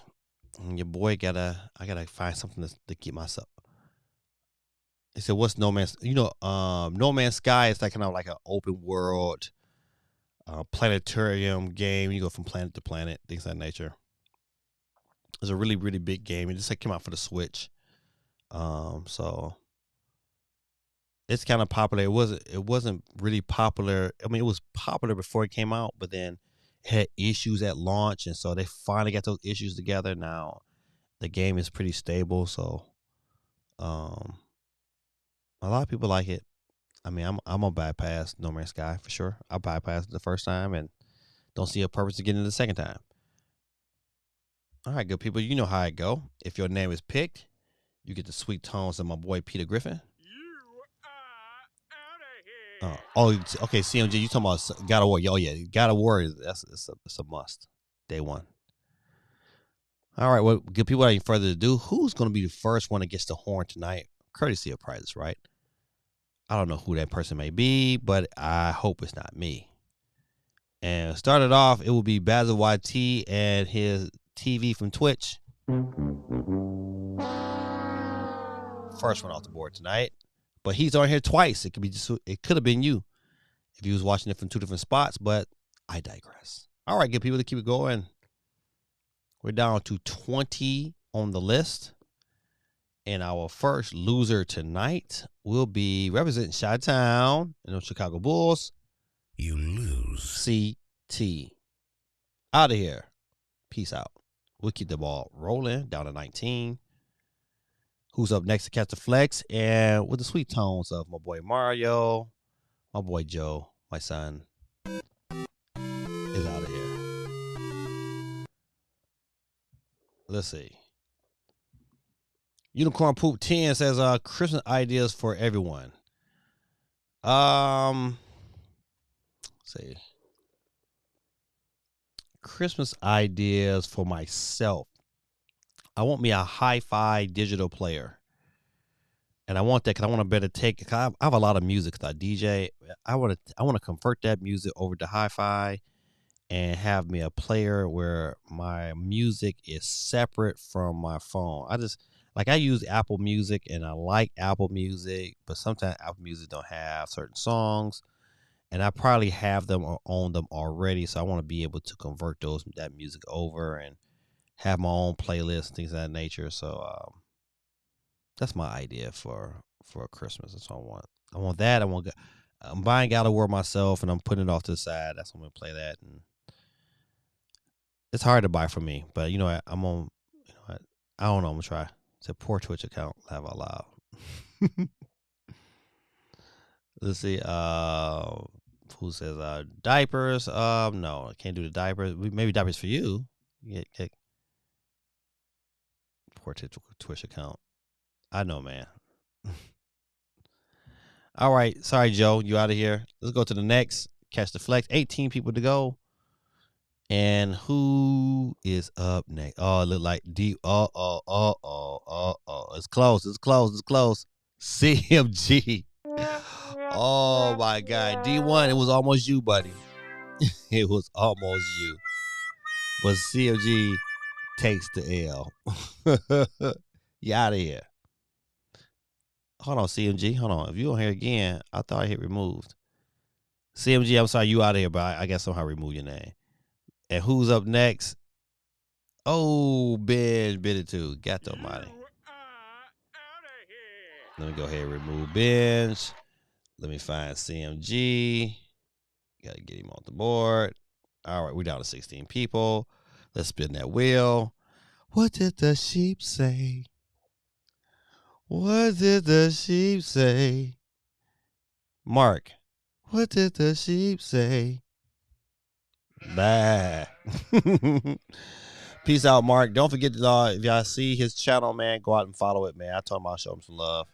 And your boy I gotta find something to keep myself. He said, "What's No Man's? No Man's Sky is like kind of like an open world, planetarium game. You go from planet to planet, things of that nature. It's a really, really big game. It just came out for the Switch. So It's kind of popular. It wasn't really popular. I mean, it was popular before it came out, but then it had issues at launch, and so they finally got those issues together. Now the game is pretty stable, so um, a lot of people like it. I mean, I'm gonna bypass No Man's Sky for sure. I bypassed it the first time and don't see a purpose to getting it the second time. All right, good people, you know how it go. If your name is picked, you get the sweet tones of my boy Peter Griffin. Oh, okay, CMG, you talking about God of War? Oh yeah, God of War it's a must. Day one. All right, well, good people, without any further ado, who's going to be the first one that gets the horn tonight? Courtesy of prizes, right? I don't know who that person may be, but I hope it's not me. And started off, it will be Basil YT and his TV from Twitch. First one off the board tonight, but he's on here twice. It could have been you if he was watching it from two different spots, but I digress. All right, good people, to keep it going. We're down to 20 on the list. And our first loser tonight will be representing Chi-Town and the Chicago Bulls. You lose. CT. Out of here. Peace out. We'll keep the ball rolling down to 19. Who's up next to catch the flex? And with the sweet tones of my boy Mario, my boy Joe, my son, is out of here. Let's see. Unicorn Poop 10 says Christmas ideas for everyone. Let's see. Christmas ideas for myself. I want me a hi-fi digital player. And I want that because I want to better take. Cause I have a lot of music because I DJ. I want to convert that music over to hi-fi and have me a player where my music is separate from my phone. I use Apple Music and I like Apple Music, but sometimes Apple Music don't have certain songs, and I probably have them or own them already. So I want to be able to convert that music over and have my own playlist and things of that nature. So that's my idea for Christmas. That's what I want. I want that. I'm buying God of War myself, and I'm putting it off to the side. That's when I'm gonna play that. And it's hard to buy for me, but you know what? I'm on. You know what? I don't know. I'm gonna try. It's a poor Twitch account. Laugh out loud. Let's see. Who says diapers? No, I can't do the diapers. Maybe diapers for you. Get poor Twitch account. I know, man. All right. Sorry, Joe. You out of here. Let's go to the next. Catch the flex. 18 people to go. And who is up next? Oh, it look like D. It's close. CMG. Oh my God. D1, it was almost you, buddy. It was almost you. But CMG takes the L. You out of here. Hold on, CMG. Hold on. If you don't hear again, I thought I hit removed. CMG, I'm sorry, you out of here, but I got somehow remove your name. And who's up next? Oh, Ben bid it too. Got the money. Let me go ahead and remove Benj. Let me find CMG. Gotta get him off the board. All right, we're down to 16 people. Let's spin that wheel. What did the sheep say? What did the sheep say? Mark, what did the sheep say? Bye. Peace out, Mark. Don't forget to, if y'all see his channel, man, go out and follow it, man. I told him I'll show him some love.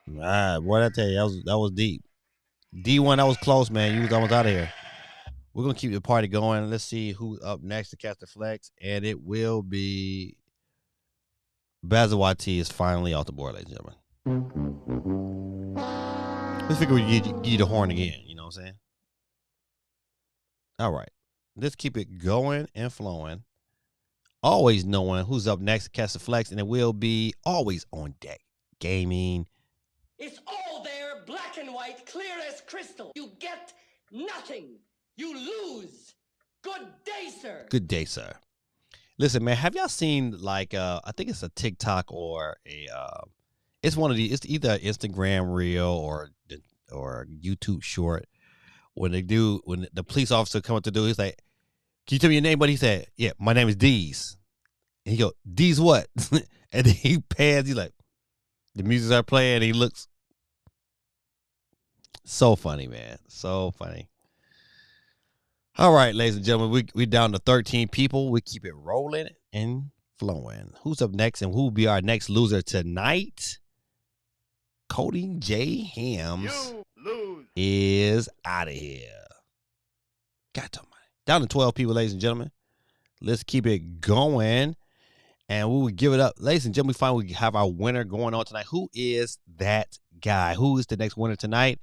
All right, boy, I tell you, that was deep. D1, that was close, man. You was almost out of here. We're going to keep the party going. Let's see who's up next to catch the flex. And it will be Basil YT is finally off the board, ladies and gentlemen. Let's figure we give you the horn again. You know what I'm saying? All right. Let's keep it going and flowing. Always knowing who's up next to catch the flex. And it will be always on deck. Gaming. It's all there, black and white, clear as crystal. You get nothing. You lose. Good day, sir. Good day, sir. Listen, man, have y'all seen I think it's a TikTok or It's one of these. It's either Instagram reel or YouTube short. When the police officer come up to do, he's like, "Can you tell me your name?" But he said, "Yeah, my name is Deez." And he go, "Deez what?" And then he pans. He like, the music are playing. And he looks so funny, man. So funny. All right, ladies and gentlemen, we down to 13 people. We keep it rolling and flowing. Who's up next and who will be our next loser tonight? Cody J. Hams is out of here. Got to down to 12 people, ladies and gentlemen. Let's keep it going. And we will give it up. Ladies and gentlemen, we finally have our winner going on tonight. Who is that guy? Who is the next winner tonight?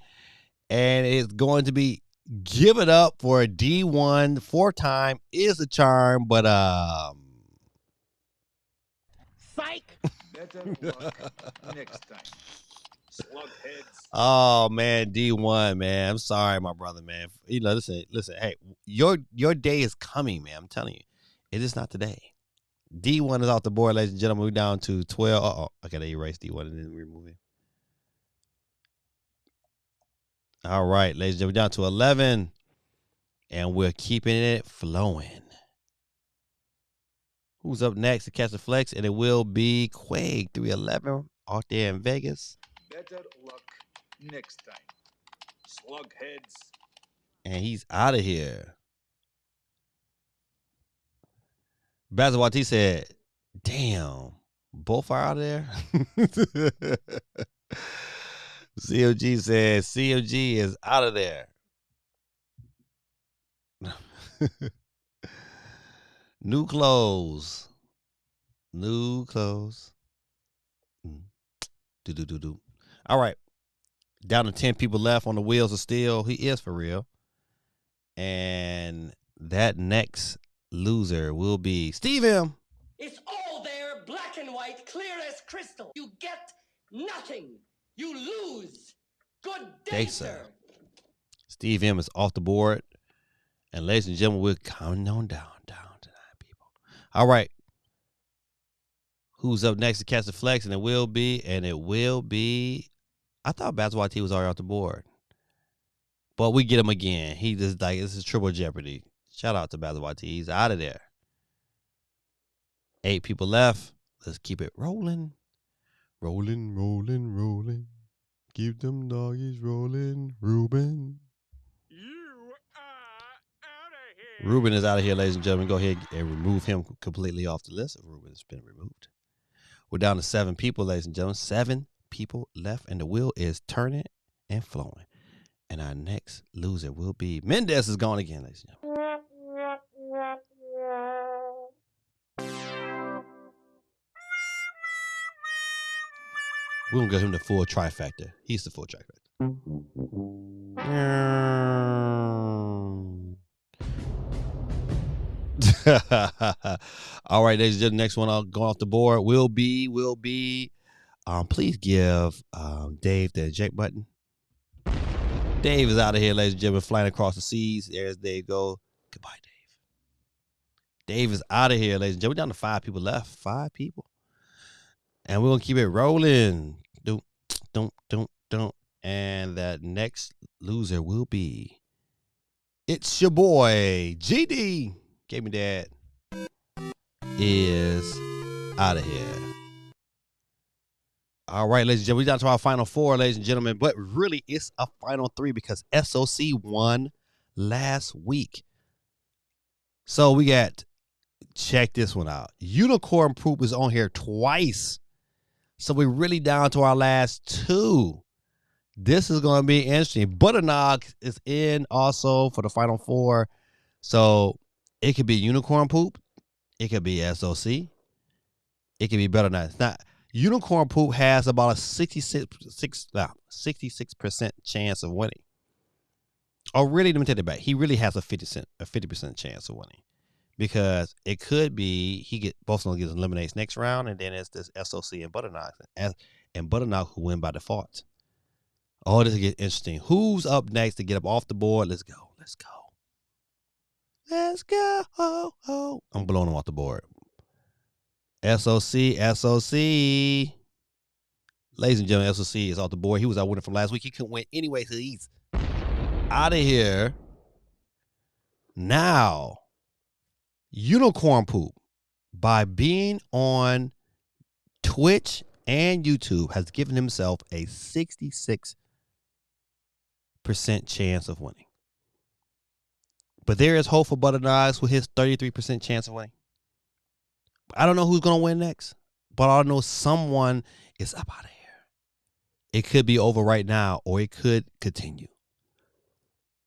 And it's going to be Give It Up for D1. 4-time is a charm, but Psych. Better luck next time. Slugheads. Oh man, D1, man. I'm sorry, my brother, man. You know, listen. Hey, your day is coming, man. I'm telling you, it is not today. D1 is off the board, ladies and gentlemen. We're down to 12. I gotta erase D1 and then remove it. All right, ladies and gentlemen, we're down to 11, and we're keeping it flowing. Who's up next to catch the flex? And it will be Quake 311 out there in Vegas. Better luck next time. Slugheads. And he's out of here. Bazawati said, "Damn, both are out of there." COG says COG is out of there. New clothes. New clothes. Do. All right. Down to 10 people left on the wheels of steel. He is for real. And that next loser will be Steve M. It's all there, black and white, clear as crystal. You get nothing. You lose. Good day, sir. Steve M is off the board. And ladies and gentlemen, we're counting on down to 9 people. All right. Who's up next to catch the flex? And it will be, I thought Bazawati was already off the board. But we get him again. He just like, this is triple jeopardy. Shout out to Bazawati. He's out of there. 8 people left. Let's keep it rolling. Rolling. Keep them doggies rolling. Ruben. You are out of here. Ruben is out of here, ladies and gentlemen. Go ahead and remove him completely off the list. Ruben has been removed. We're down to 7 people, ladies and gentlemen. 7 people left, and the wheel is turning and flowing. And our next loser will be Mendez is gone again, ladies and gentlemen. We're going to give him the full trifecta. He's the full trifecta. All right, ladies and gentlemen, next one I'll go off the board will be, please give Dave the eject button. Dave is out of here, ladies and gentlemen, flying across the seas. There's Dave go. Goodbye, Dave. Dave is out of here, ladies and gentlemen. We're down to 5 people left. 5 people. And we're going to keep it rolling. Don't. And that next loser will be, it's your boy, GD. Gave me that. Is out of here. All right, ladies and gentlemen, we're down to our final 4, ladies and gentlemen. But really, it's a final 3 because SOC won last week. So we got, check this one out. Unicorn Poop is on here twice. So we're really down to our last 2. This is going to be interesting. Butternog is in also for the final 4. So it could be Unicorn Poop. It could be SOC. It could be Butternog. Now, Unicorn Poop has about a 66% chance of winning. Oh, really? Let me take it back. He really has a 50% chance of winning. Because it could be he both of them gets eliminates next round, and then it's this SOC and Butternog. And Butternog who win by default. Oh, this will get interesting. Who's up next to get up off the board? Let's go. Oh. I'm blowing them off the board. SOC. Ladies and gentlemen, SOC is off the board. He was out winning from last week. He couldn't win anyway, so he's out of here. Now, Unicorn Poop, by being on Twitch and YouTube, has given himself a 66% chance of winning. But there is hope for Butternose with his 33% chance of winning. I don't know who's going to win next, but I know someone is up out of here. It could be over right now, or it could continue.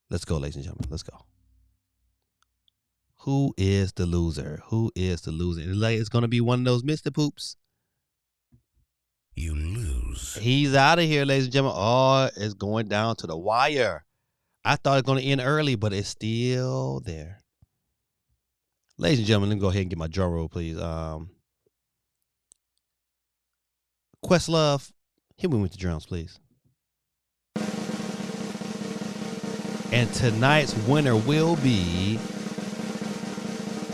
Let's go, ladies and gentlemen. Let's go. Who is the loser? Who is the loser? It's going to be one of those Mr. Poops. You lose. He's out of here, ladies and gentlemen. Oh, it's going down to the wire. I thought it was going to end early, but it's still there. Ladies and gentlemen, let me go ahead and get my drum roll, please. Questlove, hit me with the drums, please. And tonight's winner will be...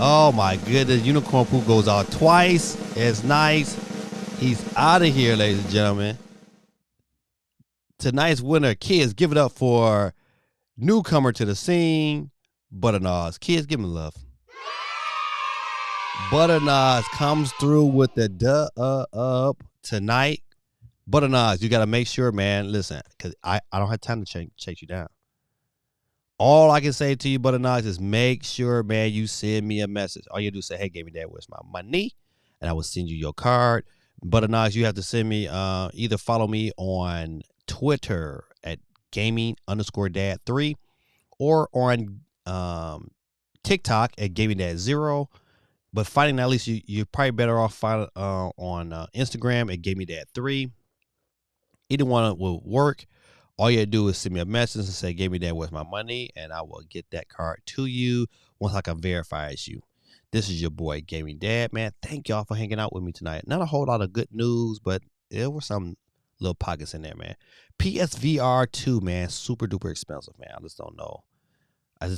Oh, my goodness. Unicorn Poop goes out twice. It's nice. He's out of here, ladies and gentlemen. Tonight's winner, kids, give it up for newcomer to the scene, Butternose. Kids, give him love. Butternose comes through with the up tonight. Butternose, you got to make sure, man, listen, because I don't have time to chase you down. All I can say to you, Butternose, is make sure, man, you send me a message. All you do is say, hey, give me that, where's my money? And I will send you your card. Butternose, you have to send me, either follow me on Twitter at gaming_dad3 or on TikTok at gamingdad0. But finding at least you're probably better off finding on Instagram at gamingdad3. Either one will work. All you have to do is send me a message and say, give me that, where's my money? And I will get that card to you once I can verify it's you. This is your boy, Gaming Dad, man. Thank y'all for hanging out with me tonight. Not a whole lot of good news, but there were some little pockets in there, man. PSVR 2, man, super duper expensive, man. I just don't know. I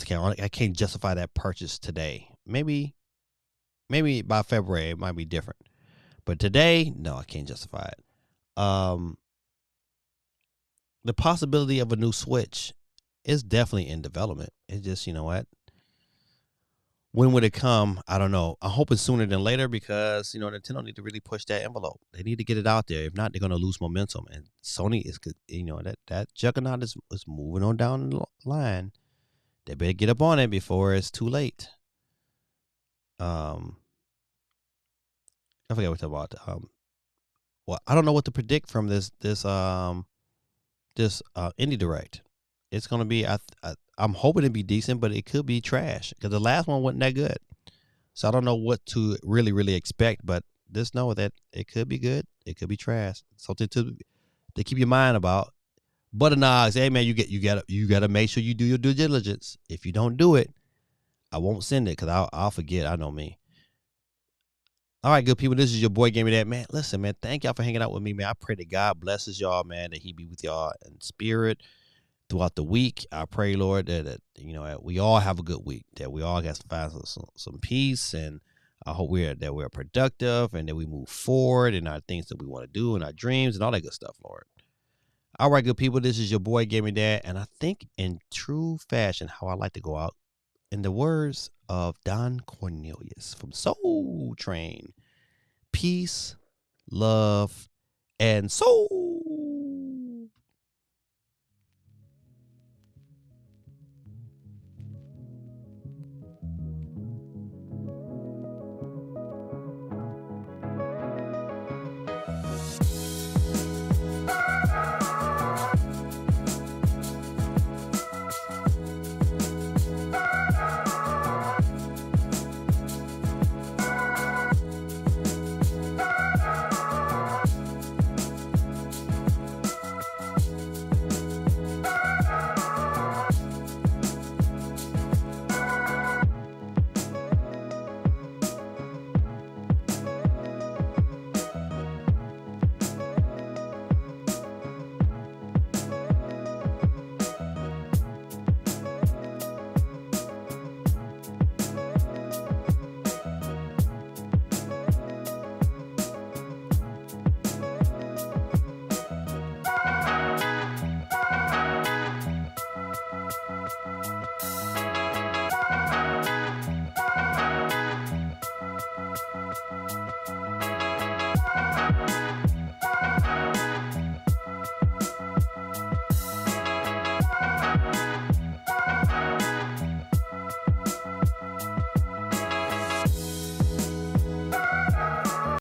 can't justify that purchase today. Maybe by February it might be different. But today, no, I can't justify it. The possibility of a new Switch is definitely in development. It's just, you know what? When would it come? I don't know. I'm hoping sooner than later because, you know, Nintendo need to really push that envelope. They need to get it out there. If not, they're going to lose momentum. And Sony is, you know, that juggernaut is moving on down the line. They better get up on it before it's too late. I forget what to talk about. Well, I don't know what to predict from this Indie Direct. It's gonna be. I'm hoping to be decent, but it could be trash because the last one wasn't that good. So I don't know what to really expect. But just know that it could be good. It could be trash. Something to keep your mind about. Butternose, hey man, you gotta make sure you do your due diligence. If you don't do it, I won't send it because I'll forget. I know me. All right, good people. This is your boy Gaming Dad, man. Listen, man, thank y'all for hanging out with me, man. I pray that God blesses y'all, man, that He be with y'all in spirit throughout the week. I pray, Lord, that you know, we all have a good week, that we all got to find some peace, and I hope that we're productive and that we move forward in our things that we want to do and our dreams and all that good stuff, Lord. All right, good people. This is your boy Gaming Dad, and I think in true fashion, how I like to go out, in the words of Don Cornelius from Soul Train, peace, love, and soul.